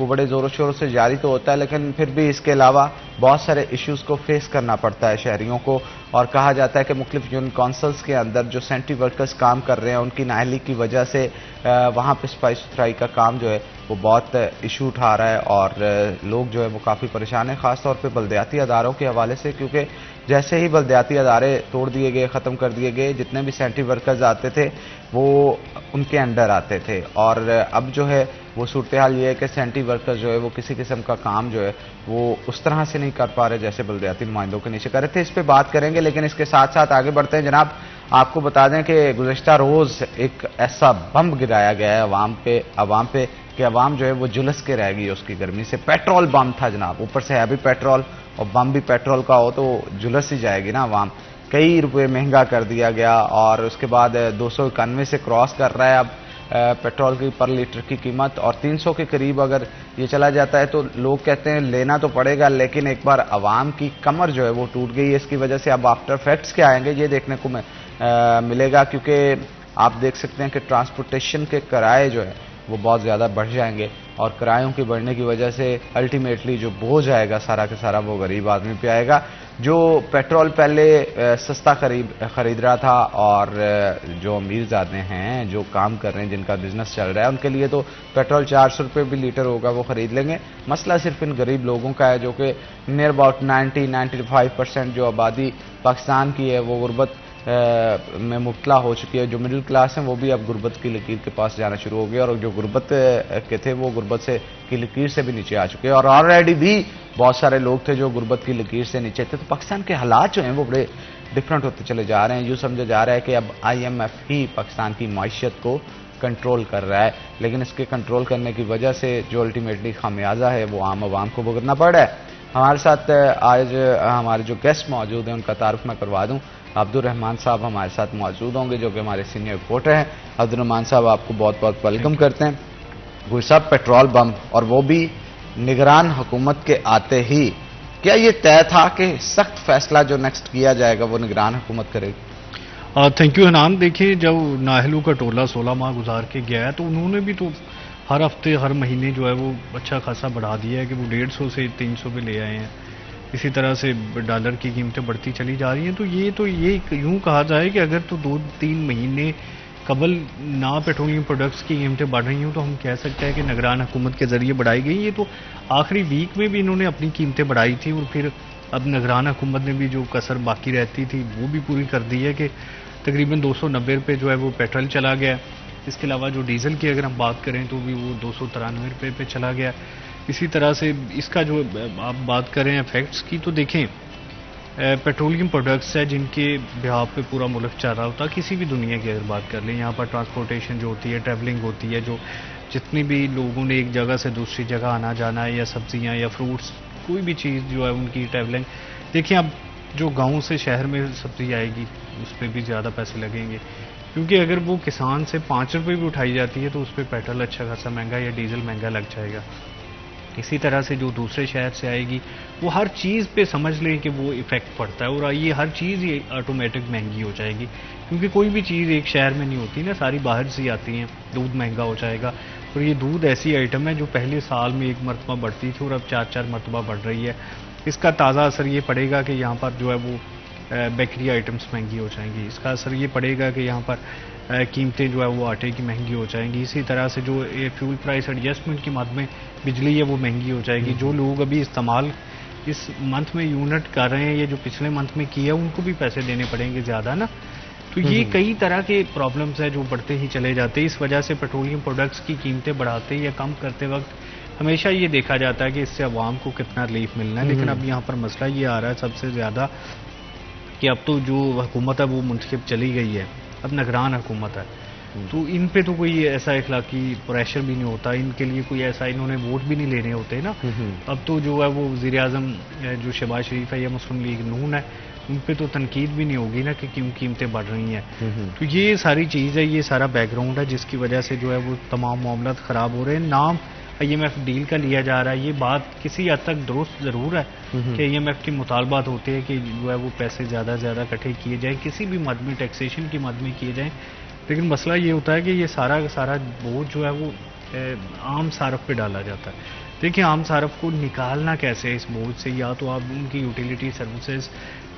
وہ بڑے زور و شور سے جاری تو ہوتا ہے، لیکن پھر بھی اس کے علاوہ بہت سارے ایشوز کو فیس کرنا پڑتا ہے شہریوں کو، اور کہا جاتا ہے کہ مختلف یونین کونسلز کے اندر جو سینٹری ورکرز کام کر رہے ہیں ان کی نااہلی کی وجہ سے وہاں پہ صفائی ستھرائی کا کام جو ہے وہ بہت ایشو اٹھا رہا ہے، اور لوگ جو ہے وہ کافی پریشان ہیں، خاص طور پہ بلدیاتی اداروں کے حوالے سے، کیونکہ جیسے ہی بلدیاتی ادارے توڑ دیے گئے، ختم کر دیے گئے، جتنے بھی سینٹری ورکرز آتے تھے وہ ان کے انڈر آتے تھے، اور اب جو ہے وہ صورتحال یہ ہے کہ سینٹری ورکر جو ہے وہ کسی قسم کا کام جو ہے وہ اس طرح سے نہیں کر پا رہے جیسے بلدیاتی نمائندوں کے نیچے کر رہے تھے۔ اس پہ بات کریں گے، لیکن اس کے ساتھ ساتھ آگے بڑھتے ہیں جناب۔ آپ کو بتا دیں کہ گزشتہ روز ایک ایسا بم گرایا گیا ہے عوام پہ کہ عوام جو ہے وہ جلس کے رہ گئی اس کی گرمی سے۔ پیٹرول بم تھا جناب، اوپر سے ہے بھی پیٹرول، اور بم بھی پیٹرول کا ہو تو جلس ہی جائے گی نا عوام۔ کئی روپے مہنگا کر دیا گیا، اور اس کے بعد 291 سے کراس کر رہا ہے اب پیٹرول کی پر لیٹر کی قیمت، اور 300 کے قریب اگر یہ چلا جاتا ہے تو لوگ کہتے ہیں لینا تو پڑے گا، لیکن ایک بار عوام کی کمر جو ہے وہ ٹوٹ گئی ہے۔ اس کی وجہ سے اب آفٹر فیکٹس کیا آئیں گے یہ دیکھنے کو ملے گا، کیونکہ آپ دیکھ سکتے ہیں کہ ٹرانسپورٹیشن کے کرائے جو ہے وہ بہت زیادہ بڑھ جائیں گے، اور کرایوں کی بڑھنے کی وجہ سے الٹیمیٹلی جو بوجھ آئے گا سارا کا سارا وہ غریب آدمی پہ آئے گا۔ جو پیٹرول پہلے سستا خرید رہا تھا، اور جو امیر زادے ہیں جو کام کر رہے ہیں جن کا بزنس چل رہا ہے ان کے لیے تو پیٹرول 400 روپے بھی لیٹر ہوگا وہ خرید لیں گے۔ مسئلہ صرف ان غریب لوگوں کا ہے جو کہ نیئر اباؤٹ 95% جو آبادی پاکستان کی ہے وہ غربت میں مبتلا ہو چکی ہے۔ جو مڈل کلاس ہیں وہ بھی اب غربت کی لکیر کے پاس جانا شروع ہو گیا، اور جو غربت کے تھے وہ غربت کی لکیر سے بھی نیچے آ چکے ہیں، اور آلریڈی بھی بہت سارے لوگ تھے جو غربت کی لکیر سے نیچے تھے۔ تو پاکستان کے حالات جو ہیں وہ بڑے ڈفرینٹ ہوتے چلے جا رہے ہیں۔ یوں سمجھا جا رہا ہے کہ اب IMF ہی پاکستان کی معیشت کو کنٹرول کر رہا ہے، لیکن اس کے کنٹرول کرنے کی وجہ سے جو الٹیمیٹلی خمیازہ ہے وہ عام عوام کو بھگتنا پڑ رہا ہے۔ ہمارے ساتھ آج ہمارے جو گیسٹ موجود ہیں ان کا تعارف میں کروا دوں۔ عبدالرحمان صاحب ہمارے ساتھ موجود ہوں گے جو کہ ہمارے سینئر رپورٹر ہیں۔ عبدالرحمان صاحب آپ کو بہت بہت ویلکم کرتے ہیں۔ گوئی صاحب، پیٹرول بم، اور وہ بھی نگران حکومت کے آتے ہی، کیا یہ طے تھا کہ سخت فیصلہ جو نیکسٹ کیا جائے گا وہ نگران حکومت کرے گی؟ Thank you Hanan. دیکھیں، جب نااہلوں کا ٹولہ 16 ماہ گزار کے گیا ہے تو انہوں نے بھی تو ہر ہفتے ہر مہینے جو ہے وہ اچھا خاصا بڑھا دیا ہے کہ وہ 150 سے 300 پہ لے آئے ہیں۔ اسی طرح سے ڈالر کی قیمتیں بڑھتی چلی جا رہی ہیں، تو یہ یوں کہا جائے کہ اگر تو 2-3 مہینے قبل نہ پیٹرولیم پروڈکٹس کی قیمتیں بڑھ رہی ہوں تو ہم کہہ سکتے ہیں کہ نگران حکومت کے ذریعے بڑھائی گئی۔ یہ تو آخری ویک میں بھی انہوں نے اپنی قیمتیں بڑھائی تھی، اور پھر اب نگران حکومت نے بھی جو کسر باقی رہتی تھی وہ بھی پوری کر دی ہے کہ تقریباً 290 روپے جو ہے وہ پیٹرول چلا گیا۔ اس کے علاوہ جو ڈیزل کی اگر ہم بات کریں تو بھی وہ 293 روپے پہ چلا گیا۔ اسی طرح سے اس کا جو آپ بات کریں افیکٹس کی، تو دیکھیں پیٹرولیم پروڈکٹس ہے جن کے بہاف پہ پورا ملک چل رہا ہوتا، کسی بھی دنیا کی اگر بات کر لیں، یہاں پر ٹرانسپورٹیشن جو ہوتی ہے، ٹریولنگ ہوتی ہے، جو جتنی بھی لوگوں نے ایک جگہ سے دوسری جگہ آنا جانا ہے، یا سبزیاں یا فروٹس، کوئی بھی چیز جو ہے ان کی ٹریولنگ، دیکھیں اب جو گاؤں سے شہر میں سبزی آئے گی اس پہ بھی زیادہ پیسے لگیں گے، کیونکہ اگر وہ کسان سے 5 روپے بھی اٹھائی جاتی ہے تو اس پہ پیٹرول اچھا خاصا مہنگا یا ڈیزل مہنگا لگ جائے گا۔ اسی طرح سے جو دوسرے شہر سے آئے گی وہ ہر چیز پہ سمجھ لیں کہ وہ ایفیکٹ پڑتا ہے، اور یہ ہر چیز ہی آٹومیٹک مہنگی ہو جائے گی، کیونکہ کوئی بھی چیز ایک شہر میں نہیں ہوتی نا، ساری باہر سے ہی آتی ہیں۔ دودھ مہنگا ہو جائے گا، اور یہ دودھ ایسی آئٹم ہے جو پہلے سال میں 1 مرتبہ بڑھتی تھی اور اب 4 مرتبہ بڑھ رہی ہے۔ اس کا تازہ اثر یہ پڑے گا کہ یہاں پر جو ہے وہ بیکری آئٹمس مہنگی ہو جائیں گی۔ اس کا اثر یہ پڑے گا کہ یہاں پر قیمتیں جو ہے وہ آٹے کی مہنگی ہو جائیں گی۔ اسی طرح سے جو فیول پرائس ایڈجسٹمنٹ کی مد میں بجلی ہے وہ مہنگی ہو جائے گی۔ جو لوگ ابھی استعمال اس منتھ میں یونٹ کر رہے ہیں یا جو پچھلے منتھ میں کیا ان کو بھی پیسے دینے پڑیں گے زیادہ نا۔ تو یہ کئی طرح کے پرابلمز ہیں جو بڑھتے ہی چلے جاتے ہیں۔ اس وجہ سے پیٹرولیم پروڈکٹس کی قیمتیں بڑھاتے یا کم کرتے وقت ہمیشہ یہ دیکھا جاتا ہے کہ اس سے عوام کو کتنا ریلیف ملنا ہے، لیکن اب یہاں پر مسئلہ یہ آ رہا ہے سب سے زیادہ کہ اب تو جو حکومت ہے وہ منتخب چلی گئی ہے، اب نگران حکومت ہے، تو ان پہ تو کوئی ایسا اخلاقی پریشر بھی نہیں ہوتا، ان کے لیے کوئی ایسا انہوں نے ووٹ بھی نہیں لینے ہوتے نا۔ اب تو جو ہے وہ وزیر اعظم جو شہباز شریف ہے یا مسلم لیگ نون ہے ان پہ تو تنقید بھی نہیں ہوگی نا کہ کیوں قیمتیں بڑھ رہی ہیں۔ تو یہ ساری چیز ہے، یہ سارا بیک گراؤنڈ ہے جس کی وجہ سے جو ہے وہ تمام معاملات خراب ہو رہے ہیں۔ نام IMF ڈیل کا لیا جا رہا ہے، یہ بات کسی حد تک درست ضرور ہے کہ IMF کے مطالبات ہوتے ہیں کہ جو ہے وہ پیسے زیادہ سے زیادہ اکٹھے کیے جائیں، کسی بھی مد میں ٹیکسیشن کی مد میں کیے جائیں، لیکن مسئلہ یہ ہوتا ہے کہ یہ سارا کا سارا بوجھ جو ہے وہ عام صارف پہ ڈالا جاتا ہے۔ دیکھیں عام صارف کو نکالنا کیسے ہے اس بوجھ سے؟ یا تو آپ ان کی یوٹیلیٹی سروسز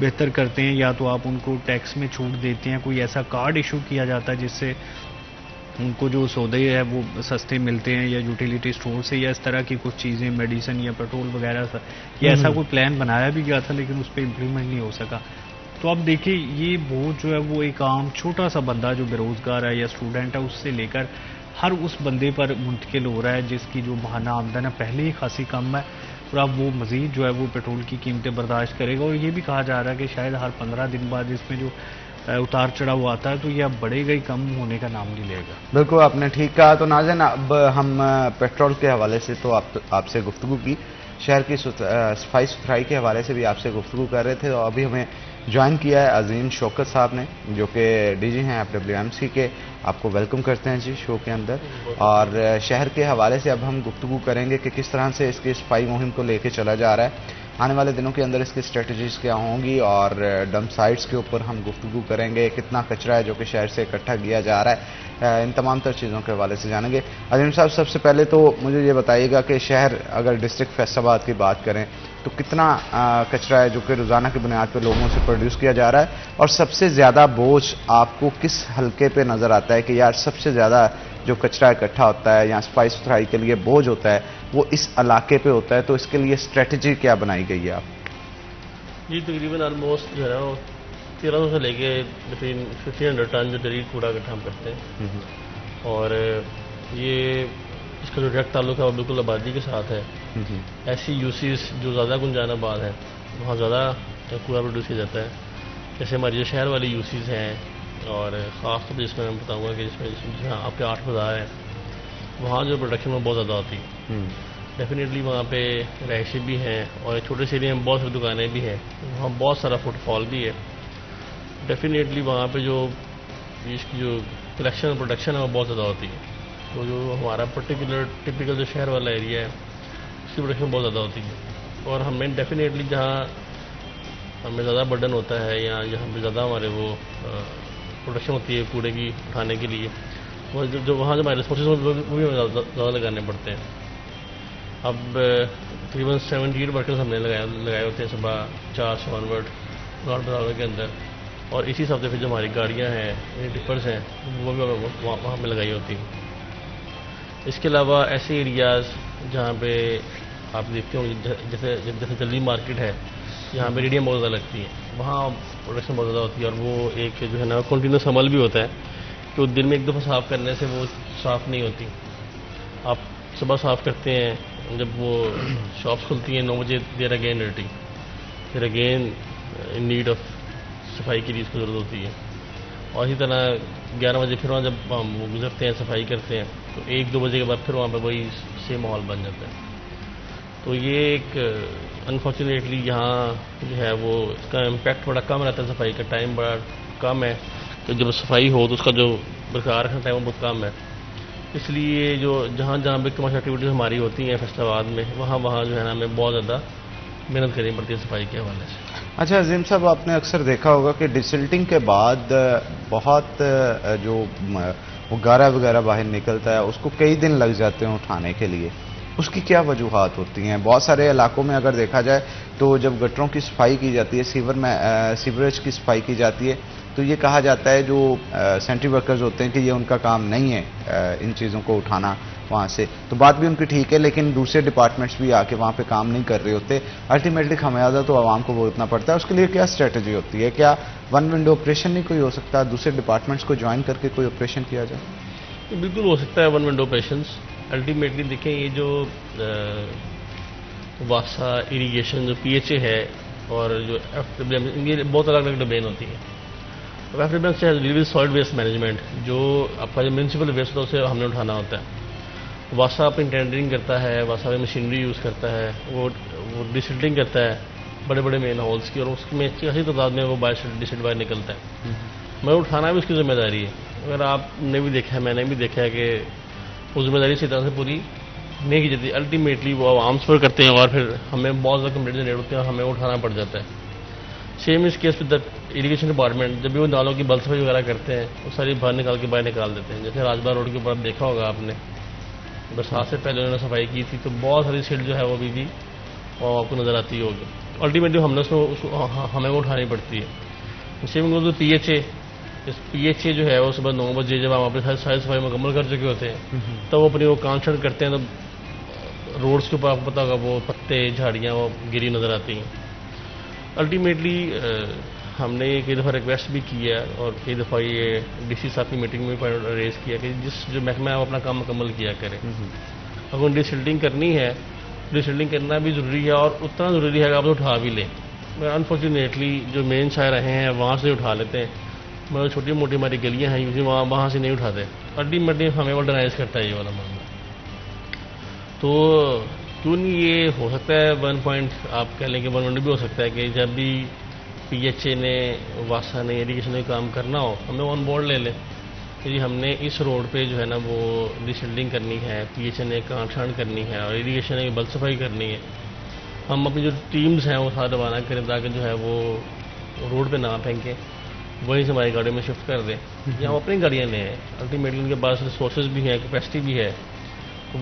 بہتر کرتے ہیں، یا تو آپ ان کو ٹیکس میں چھوٹ دیتے ہیں، کوئی ایسا کارڈ ایشو کیا جاتا ہے جس سے ان کو جو سودے ہے وہ سستے ملتے ہیں، یا یوٹیلیٹی سٹور سے، یا اس طرح کی کچھ چیزیں میڈیسن یا پیٹرول وغیرہ یہ ایسا کوئی پلان بنایا بھی گیا تھا لیکن اس پہ امپلیمنٹ نہیں ہو سکا. تو اب دیکھیں یہ بوجھ جو ہے وہ ایک عام چھوٹا سا بندہ جو بے روزگار ہے یا اسٹوڈنٹ ہے اس سے لے کر ہر اس بندے پر منتقل ہو رہا ہے جس کی جو ماہانہ آمدن ہے پہلے ہی خاصی کم ہے، اور اب وہ مزید جو ہے وہ پیٹرول کی قیمتیں برداشت کرے گا. اور یہ بھی کہا جا رہا ہے کہ شاید ہر 15 دن بعد اس میں جو اتار چڑھاؤ آتا ہے تو یہ اب بڑھے گا ہی، کم ہونے کا نام نہیں لے گا. بالکل آپ نے ٹھیک کہا. تو ناظرین اب ہم پیٹرول کے حوالے سے تو آپ سے گفتگو کی، شہر کی صفائی ستھرائی کے حوالے سے بھی آپ سے گفتگو کر رہے تھے. تو ابھی ہمیں جوائن کیا ہے عظیم شوکت صاحب نے جو کہ ڈی جی ہیں FWMC کے. آپ کو ویلکم کرتے ہیں جی شو کے اندر. اور شہر کے حوالے سے اب ہم گفتگو کریں گے کہ کس طرح سے اس کی صفائی مہم کو لے کے چلا جا رہا ہے، آنے والے دنوں کے اندر اس کی اسٹریٹجیز کیا ہوں گی، اور ڈمپ سائٹس کے اوپر ہم گفتگو کریں گے، کتنا کچرا ہے جو کہ شہر سے اکٹھا کیا جا رہا ہے، ان تمام تر چیزوں کے حوالے سے جانیں گے. عظیم صاحب سب سے پہلے تو مجھے یہ بتائیے گا کہ شہر اگر ڈسٹرکٹ فیصل آباد کی بات کریں تو کتنا کچرا ہے جو کہ روزانہ کی بنیاد پہ لوگوں سے پروڈیوس کیا جا رہا ہے، اور سب سے زیادہ بوجھ آپ کو کس حلقے پہ نظر آتا ہے کہ یار سب سے زیادہ جو کچرا اکٹھا ہوتا ہے یا صفائی ستھرائی کے لیے بوجھ ہوتا ہے وہ اس علاقے پہ ہوتا ہے؟ تو اس کے لیے اسٹریٹجی کیا بنائی گئی ہے آپ؟ جی تقریباً آلموسٹ جو ہے نا 1300 سے لے کے بٹوین 1500 ٹن جو جدید کوڑا اکٹھا ہم کرتے ہیں، اور یہ اس کا جو ڈائریکٹ تعلق ہے وہ بالکل آبادی کے ساتھ ہے. ایسی یوسیز جو زیادہ گنجان آباد ہے وہاں زیادہ کوڑا پروڈیوس کیا جاتا ہے، جیسے ہماری جو شہر والی یوسیز ہیں، اور خاص طور پہ جس میں میں بتاؤں گا کہ جہاں آپ کے 8 بازار ہیں وہاں جو پروڈکشن میں بہت زیادہ ہوتی ہے. ڈیفینیٹلی وہاں پہ رہائشی بھی ہیں اور چھوٹے سے ایریا میں بہت ساری دکانیں بھی ہیں، وہاں بہت سارا فٹ فال بھی ہے. ڈیفینیٹلی وہاں پہ جو اس کی جو کلیکشن اور پروڈکشن ہے وہ بہت زیادہ ہوتی ہے. تو جو ہمارا پرٹیکولر ٹپیکل جو شہر والا ایریا ہے اس کی پروڈکشن بہت زیادہ ہوتی ہے. اور ہمیں ڈیفینیٹلی جہاں ہمیں زیادہ برڈن ہوتا ہے یا جہاں پہ زیادہ ہمارے وہ پروڈکشن ہوتی ہے کوڑے کی اٹھانے کے لیے، وہ جو وہاں جو ہمارے ریسورسز وہ بھی ہمیں زیادہ لگانے پڑتے ہیں. اب تقریباً 78 ورکرز ہم نے لگائے ہوتے ہیں صبح 4 سے آنورڈ نارتھ بازار کے اندر، اور اسی حساب سے پھر جو ہماری گاڑیاں ہیں ٹپرز ہیں وہ بھی وہاں پہ لگائی ہوتی ہیں. اس کے علاوہ ایسے ایریاز جہاں پہ آپ دیکھتے ہوں جیسے جلدی مارکیٹ ہے جہاں پہ ریڈیاں بہت زیادہ لگتی ہیں، وہاں پروڈکشن بہت زیادہ ہوتی ہے. اور وہ ایک جو ہے نا کنٹینیوس عمل بھی ہوتا ہے کہ دن میں ایک دفعہ صاف کرنے سے وہ صاف نہیں ہوتی. آپ صبح صاف کرتے ہیں، جب وہ شاپس کھلتی ہیں 9 بجے دیر اگین ڈرٹی، پھر اگین ان نیڈ آف صفائی کے لیے اس کو ضرورت ہوتی ہے. اور اسی طرح 11 بجے پھر وہاں جب ہم وہ گزرتے ہیں صفائی کرتے ہیں تو 1-2 بجے کے بعد پھر وہاں پہ وہی سیم ماحول بن جاتا ہے. تو یہ ایک انفارچونیٹلی یہاں جو ہے وہ اس کا امپیکٹ بڑا کم رہتا ہے، صفائی کا ٹائم بڑا کم ہے، تو جب صفائی ہو تو اس کا جو برقرار رکھنا ٹائم وہ بہت کم ہے. اس لیے جو جہاں پہ کمرشل ایکٹیویٹیز ہماری ہوتی ہیں فیصل آباد میں وہاں جو ہے نا ہمیں بہت زیادہ محنت کرنی پڑتی ہے صفائی کے حوالے سے. اچھا عظیم صاحب آپ نے اکثر دیکھا ہوگا کہ ڈسلٹنگ کے بعد بہت جو وہ گارا وغیرہ باہر نکلتا ہے اس کو کئی دن لگ جاتے ہیں اٹھانے کے لیے، اس کی کیا وجوہات ہوتی ہیں؟ بہت سارے علاقوں میں اگر دیکھا جائے تو جب گٹروں کی صفائی کی جاتی ہے، سیوریج کی صفائی کی جاتی ہے تو یہ کہا جاتا ہے جو سینٹری ورکرز ہوتے ہیں کہ یہ ان کا کام نہیں ہے ان چیزوں کو اٹھانا وہاں سے. تو بات بھی ان کی ٹھیک ہے لیکن دوسرے ڈپارٹمنٹس بھی آ کے وہاں پہ کام نہیں کر رہے ہوتے، الٹیمیٹلی خمیازہ تو عوام کو بھگتنا پڑتا ہے. اس کے لیے کیا اسٹریٹجی ہوتی ہے؟ کیا ون ونڈو آپریشن نہیں کوئی ہو سکتا، دوسرے ڈپارٹمنٹس کو جوائن کر کے کوئی آپریشن کیا جائے؟ بالکل ہو سکتا ہے ون ونڈو آپریشنس. الٹیمیٹلی دیکھیں یہ جو واسا اریگیشن جو PHA ہے اور جو FWM ان کی بہت الگ الگ ڈومین ہوتی ہے. FWM سے deal with solid waste management, جو آپ کا جو میونسپل ویسٹ ہوتا ہے اسے ہم نے اٹھانا ہوتا ہے. واسا اپنی ٹینڈرنگ کرتا ہے، واسا میں مشینری یوز کرتا ہے، وہ ڈسلٹنگ کرتا ہے بڑے بڑے مین ہولس کی، اور اس میں اچھی تعداد میں وہ ڈسلٹ باہر نکلتا ہے. میں اٹھانا بھی اس کی ذمہ داری ہے. اگر آپ نے بھی دیکھا ہے، میں نے بھی دیکھا ہے کہ وہ ذمہ داری اسی طرح سے پوری نہیں کی جاتی. الٹیمیٹلی وہ عوامس پر کرتے ہیں اور پھر ہمیں بہت زیادہ کمپلیٹ جنریٹ ہوتے ہیں اور ہمیں اٹھانا پڑ جاتا ہے. سیم اس کیس ود اریگیشن ڈپارٹمنٹ، جب بھی وہ نالوں کی بل صفائی وغیرہ کرتے ہیں وہ ساری باہر نکال کے باہر نکال دیتے ہیں. جیسے راجبار روڈ کے اوپر دیکھا ہوگا آپ نے، برسات سے پہلے انہوں نے صفائی کی تھی، تو بہت ساری سیٹ جو ہے وہ ابھی بھی آپ کو نظر آتی ہوگی. الٹیمیٹلی ہم نے ہمیں وہ اٹھانی پڑتی ہے. سیونگ پی ایچ اے، اس پی ایچ اے جو ہے وہ صبح 9 بجے جب ہم اپنی ساری صفائی مکمل کر چکے ہوتے ہیں تب وہ اپنی وہ کام شروع کرتے ہیں، تو روڈس کے اوپر آپ کو پتا ہوگا وہ پتے جھاڑیاں وہ گری نظر آتی ہیں. الٹیمیٹلی ہم نے کئی دفعہ ریکویسٹ بھی کی ہے اور کئی دفعہ یہ ڈی سی صاحب کی میٹنگ میں ریز کیا کہ جو محکمہ ہے وہ اپنا کام مکمل کیا کرے. اگر ڈی سلٹنگ کرنی ہے، ڈی سلٹنگ کرنا بھی ضروری ہے اور اتنا ضروری ہے کہ آپ اٹھا بھی لیں. انفارچونیٹلی جو مین شاہ رہے ہیں وہاں سے اٹھا لیتے ہیں، مگر چھوٹی موٹی ہماری گلیاں ہیں یوزلی وہاں سے نہیں اٹھاتے. الٹیمیٹلی ہمیں وہ ڈرائز کرتا ہے یہ والا معاملہ. تو کیوں نہیں یہ ہو سکتا ہے 1 پوائنٹ آپ کہہ لیں کہ 1 بھی ہو سکتا ہے کہ جب بھی پی ایچ اے نے، واسا نے، ایریگیشن نے کام کرنا ہو ہمیں آن بورڈ لے لیں کہ جی ہم نے اس روڈ پہ جو ہے نا وہ ڈیسلٹنگ کرنی ہے، پی ایچ اے نے کانٹ چھانٹ کرنی ہے اور ایریگیشن نے بل صفائی کرنی ہے. ہم اپنی جو ٹیمز ہیں وہ ساتھ روانہ کریں تاکہ جو ہے وہ روڈ پہ نہ پھینکیں، وہیں سے ہماری گاڑیوں میں شفٹ کر دیں یا ہم اپنی گاڑیاں لیں. الٹیمیٹلی ان کے پاس ریسورسز بھی ہیں، کیپیسٹی بھی ہے،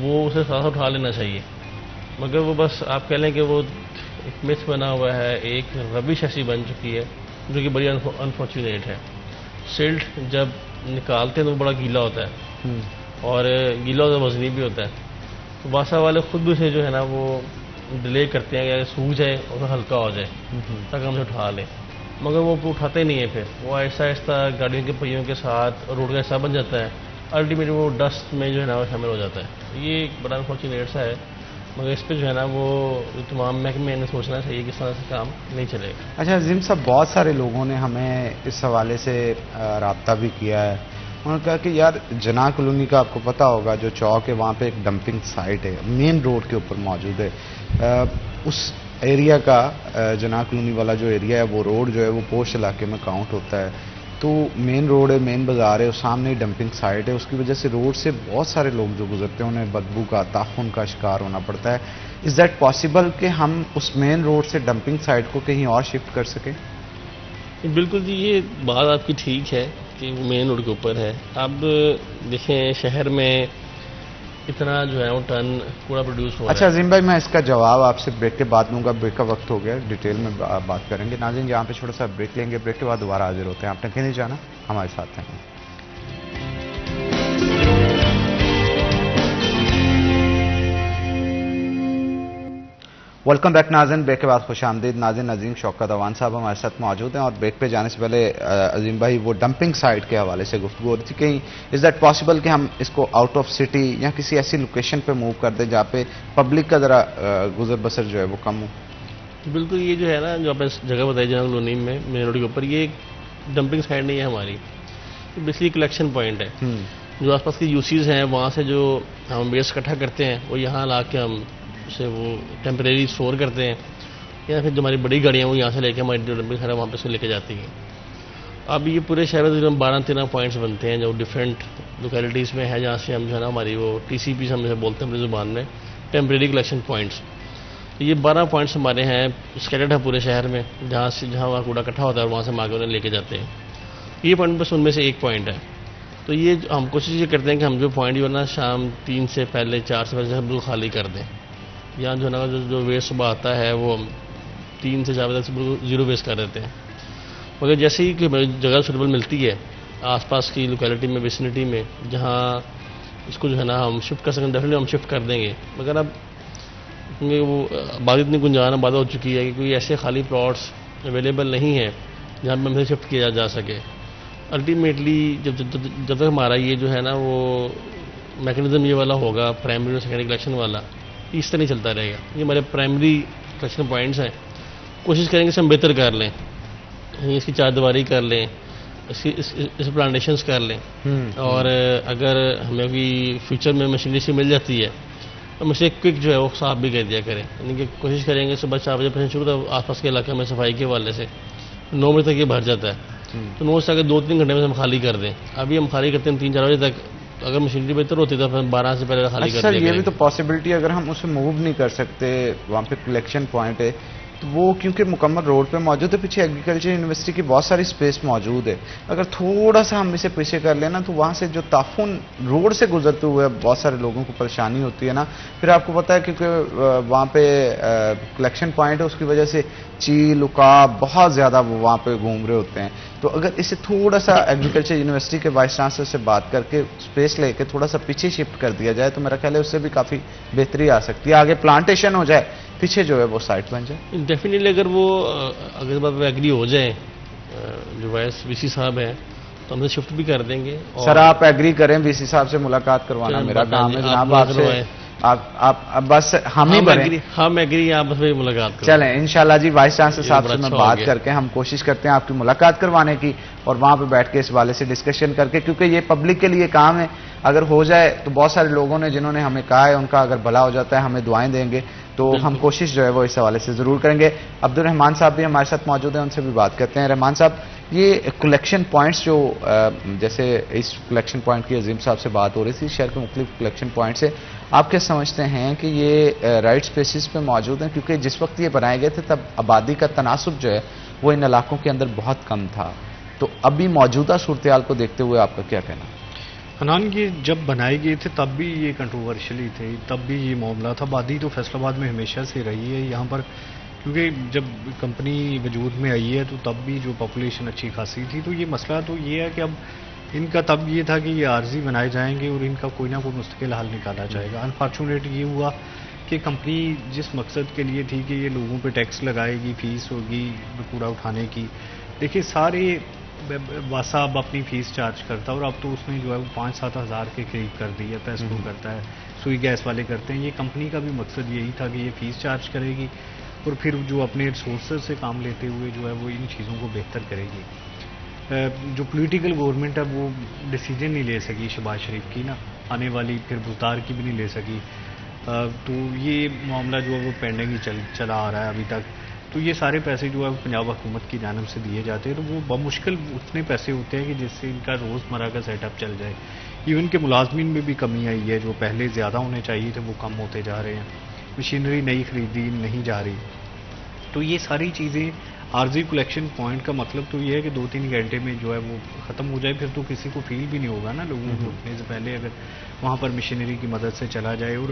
وہ اسے ساتھ اٹھا لینا چاہیے. مگر وہ بس آپ کہہ لیں کہ وہ ایک متھ بنا ہوا ہے، ایک ربش ایسی بن چکی ہے جو کہ بڑی انفارچونیٹ ہے. سلٹ جب نکالتے ہیں تو بڑا گیلا ہوتا ہے اور گیلا ہوتا ہے، وزنی بھی ہوتا ہے. تو واسا والے خود بھی اسے جو ہے نا وہ ڈیلے کرتے ہیں کہ سوکھ جائے اور ہلکا ہو جائے تاکہ ہم اسے اٹھا لیں. مگر وہ اٹھاتے نہیں ہیں، پھر وہ آہستہ آہستہ گاڑیوں کے پہیوں کے ساتھ روڈ کا حصہ بن جاتا ہے. الٹیمیٹلی وہ ڈسٹ میں جو ہے نا وہ شامل ہو جاتا ہے. یہ ایک بڑا انفارچونیٹ سا ہے، مگر اس پہ جو ہے نا وہ تمام محکمے نے سوچنا چاہیے کہ اس طرح سے کام نہیں چلے گا. اچھا عظیم صاحب، بہت سارے لوگوں نے ہمیں اس حوالے سے رابطہ بھی کیا ہے. انہوں نے کہا کہ یار جناح کالونی کا آپ کو پتا ہوگا جو چوک ہے وہاں پہ ایک ڈمپنگ سائٹ ہے، مین روڈ کے اوپر موجود ہے. اس ایریا کا جناح کالونی والا جو ایریا ہے وہ روڈ جو ہے وہ پوش علاقے میں کاؤنٹ ہوتا ہے. تو مین روڈ ہے، مین بازار ہے، اور سامنے ہی ڈمپنگ سائٹ ہے. اس کی وجہ سے روڈ سے بہت سارے لوگ جو گزرتے ہیں انہیں بدبو کا، تعفن کا شکار ہونا پڑتا ہے. از دیٹ پاسبل کہ ہم اس مین روڈ سے ڈمپنگ سائٹ کو کہیں اور شفٹ کر سکیں؟ بالکل جی، یہ بات آپ کی ٹھیک ہے کہ وہ مین روڈ کے اوپر ہے. اب دیکھیں شہر میں اتنا جو ہے وہ ٹن کوڑا پروڈیوس ہو رہا ہے. اچھا عظیم بھائی، میں اس کا جواب آپ سے بریک کے بعد دوں گا. بریک کا وقت ہو گیا، ڈیٹیل میں بات کریں گے. ناظرین یہاں پہ چھوٹا سا بریک لیں گے، بریک کے بعد دوبارہ حاضر ہوتے ہیں. آپ نے کہیں نہیں جانا، ہمارے ساتھ ہیں. ویلکم بیک ناظرین، بریک کے بعد خوش آمدید. ناظرین عظیم شوکت اوان صاحب ہمارے ساتھ موجود ہیں اور بریک پہ جانے سے پہلے عظیم بھائی وہ ڈمپنگ سائٹ کے حوالے سے گفتگو ہو رہی تھی. کہیں از دیٹ پاسبل کہ ہم اس کو آؤٹ آف سٹی یا کسی ایسی لوکیشن پہ موو کر دیں جہاں پہ پبلک کا ذرا گزر بسر جو ہے وہ کم ہو؟ بالکل، یہ جو ہے نا جو آپ نے جگہ بتائی جناح کالونی میں مین روڈ کے اوپر، یہ ڈمپنگ سائٹ نہیں ہے ہماری، بیسکلی کلیکشن پوائنٹ ہے. جو آس پاس کی یوسیز ہیں وہاں سے جو ہم ویسٹ اکٹھا کرتے ہیں وہ یہاں لا کے ہم اسے وہ ٹیمپریری اسٹور کرتے ہیں، یا پھر جو ہماری بڑی گاڑیاں وہ یہاں سے لے کے ہماری جو ڈمپنگ سائٹ ہے وہاں پہ سے لے کے جاتی ہیں. اب یہ پورے شہر میں تقریباً 12-13 پوائنٹس بنتے ہیں جو ڈفرینٹ لوکیلٹیز میں ہے، جہاں سے ہم جو ہے نا ہماری وہ ٹی سی پیز ہم جیسے بولتے ہیں اپنی زبان میں، ٹیمپریری کلیکشن پوائنٹس. یہ 12 پوائنٹس ہمارے ہیں، اسکیٹرڈ ہے پورے شہر میں، جہاں وہاں کوڑا اکٹھا ہوتا ہے اور وہاں سے ہم آگے انہیں لے کے جاتے ہیں. یہ پوائنٹ بس ان میں سے ایک پوائنٹ ہے. تو یہ ہم کوشش یہ کرتے ہیں کہ ہم جو پوائنٹ جو ہے نا شام 3 سے پہلے 4 سے پہلے بالکل خالی کر دیں. یہاں جو ہے نا جو ویسٹ صبح آتا ہے وہ 3 سے 4 بجے تک بالکل زیرو ویسٹ کر دیتے ہیں. مگر جیسے ہی کہ جگہ سوٹیبل ملتی ہے آس پاس کی لوکیلٹی میں، ویسنٹی میں، جہاں اس کو جو ہے نا ہم شفٹ کر سکیں ڈیفینیٹلی ہم شفٹ کر دیں گے. مگر اب کیونکہ وہ آبادی اتنی گنجان آباد ہو چکی ہے کہ کوئی ایسے خالی پلاٹس اویلیبل نہیں ہیں جہاں پہ ہم سے شفٹ کیا جا سکے. الٹیمیٹلی جب تک ہمارا یہ جو ہے نا وہ میکنزم یہ والا ہوگا پرائمری اور سیکنڈری کلیکشن والا، اس طرح نہیں چلتا رہے گا. یہ ہمارے پرائمری کلیکشن پوائنٹس ہیں، کوشش کریں گے اسے ہم بہتر کر لیں، اس کی 4 دیواری کر لیں، اس پلانٹیشنز کر لیں. اور اگر ہمیں کوئی فیوچر میں مشینری سے مل جاتی ہے تو ہم اسے کوئک جو ہے وہ صاف بھی کر دیا کریں. یعنی کہ کوشش کریں گے صبح 4 بجے شروع ہوتا ہے آس پاس کے علاقے میں صفائی کے حوالے سے 9 بجے تک یہ بھر جاتا ہے. تو 9 سے اگر 2-3 گھنٹے میں ہم خالی کر دیں. ابھی ہم خالی کرتے ہیں 3-4 بجے تک، اگر مشینری بہتر ہوتی تو پھر 12 سے پہلے خالی کر دیں. یہ بھی تو پاسبلٹی، اگر ہم اسے موو نہیں کر سکتے، وہاں پہ کلیکشن پوائنٹ ہے تو وہ کیونکہ مکمل روڈ پہ موجود ہے، پیچھے ایگریکلچر یونیورسٹی کی بہت ساری سپیس موجود ہے، اگر تھوڑا سا ہم اسے پیچھے کر لینا تو وہاں سے جو تعفن روڈ سے گزرتے ہوئے بہت سارے لوگوں کو پریشانی ہوتی ہے نا، پھر آپ کو پتہ ہے کیونکہ وہاں پہ کلیکشن پوائنٹ ہے، اس کی وجہ سے چیل عقاب بہت زیادہ وہ وہاں پہ گھوم رہے ہوتے ہیں. تو اگر اسے تھوڑا سا ایگریکلچر یونیورسٹی کے وائس چانسلر سے بات کر کے سپیس لے کے تھوڑا سا پیچھے شفٹ کر دیا جائے تو میرا خیال ہے اس سے بھی کافی بہتری آ سکتی ہے، آگے پلانٹیشن ہو جائے، پیچھے جو ہے وہ سائٹ بن جائے. ڈیفینیٹلی اگر وہ اگر بات پہ ایگری ہو جائیں جو وائس وی سی صاحب ہیں تو ہم سے شفٹ بھی کر دیں گے. سر آپ ایگری کریں وی سی صاحب سے ملاقات کروانا میرا کام ہے جناب، آپ سے آپ بس ہم ہی بنیں. ہم ایگری آپ بس ملاقات کریں. چلیں انشاءاللہ جی، وائس چانسلر صاحب سے میں بات کر کے ہم کوشش کرتے ہیں آپ کی ملاقات کروانے کی اور وہاں پہ بیٹھ کے اس حوالے سے ڈسکشن کر کے، کیونکہ یہ پبلک کے لیے کام ہے. اگر ہو جائے تو بہت سارے لوگوں نے جنہوں نے ہمیں کہا ہے ان کا اگر بھلا ہو جاتا ہے ہمیں دعائیں دیں گے، تو ہم کوشش جو ہے وہ اس حوالے سے ضرور کریں گے. عبدالرحمان صاحب بھی ہمارے ساتھ موجود ہیں، ان سے بھی بات کرتے ہیں. رحمان صاحب، یہ کلیکشن پوائنٹس جو جیسے اس کلیکشن پوائنٹ کی عظیم صاحب سے بات ہو رہی تھی، شہر کے مختلف کلیکشن پوائنٹ سے آپ کیا سمجھتے ہیں کہ یہ رائٹ سپیسز پہ موجود ہیں؟ کیونکہ جس وقت یہ بنائے گئے تھے تب آبادی کا تناسب جو ہے وہ ان علاقوں کے اندر بہت کم تھا، تو ابھی موجودہ صورتحال کو دیکھتے ہوئے آپ کا کیا کہنا ہے؟ حنان، یہ جب بنائے گئے تھے تب بھی یہ کنٹروورشلی تھے، تب بھی یہ معاملہ تھا. آبادی تو فیصل آباد میں ہمیشہ سے رہی ہے یہاں پر، کیونکہ جب کمپنی وجود میں آئی ہے تو تب بھی جو پاپولیشن اچھی خاصی تھی. تو یہ مسئلہ تو یہ ہے کہ اب ان کا تب یہ تھا کہ یہ عارضی بنائے جائیں گے اور ان کا کوئی نہ کوئی مستقل حل نکالا جائے گا. انفارچونیٹ یہ ہوا کہ کمپنی جس مقصد کے لیے تھی کہ یہ لوگوں پہ ٹیکس لگائے گی، فیس ہوگی کوڑا اٹھانے کی، دیکھیے سارے واسا اب اپنی فیس چارج کرتا ہے اور اب تو اس نے جو ہے وہ 5-7 ہزار کے قریب کر دی ہے. پیسکو کرتا ہے، سوئی گیس والے کرتے ہیں. یہ کمپنی کا بھی مقصد یہی تھا کہ یہ فیس چارج کرے گی اور پھر جو اپنے ریسورسز سے کام لیتے ہوئے جو ہے وہ ان چیزوں کو بہتر کرے گی. جو پولیٹیکل گورنمنٹ ہے وہ ڈیسیجن نہیں لے سکی شہباز شریف کی نا، آنے والی پھر بزدار کی بھی نہیں لے سکی. تو یہ معاملہ جو ہے وہ پینڈنگ ہی چلا آ رہا ہے ابھی تک. تو یہ سارے پیسے جو ہے وہ پنجاب حکومت کی جانب سے دیے جاتے ہیں، تو وہ بمشکل اتنے پیسے ہوتے ہیں کہ جس سے ان کا روزمرہ کا سیٹ اپ چل جائے. ایون کہ ملازمین میں بھی کمی آئی ہے، جو پہلے زیادہ ہونے چاہیے تھے وہ کم ہوتے جا رہے ہیں. مشینری نئی خریدی نہیں جا رہی. تو یہ ساری چیزیں عارضی کلیکشن پوائنٹ کا مطلب تو یہ ہے کہ 2-3 گھنٹے میں جو ہے وہ ختم ہو جائے، پھر تو کسی کو فیل بھی نہیں ہوگا نا لوگوں کو رکنے سے پہلے اگر وہاں پر مشینری کی مدد سے چلا جائے. اور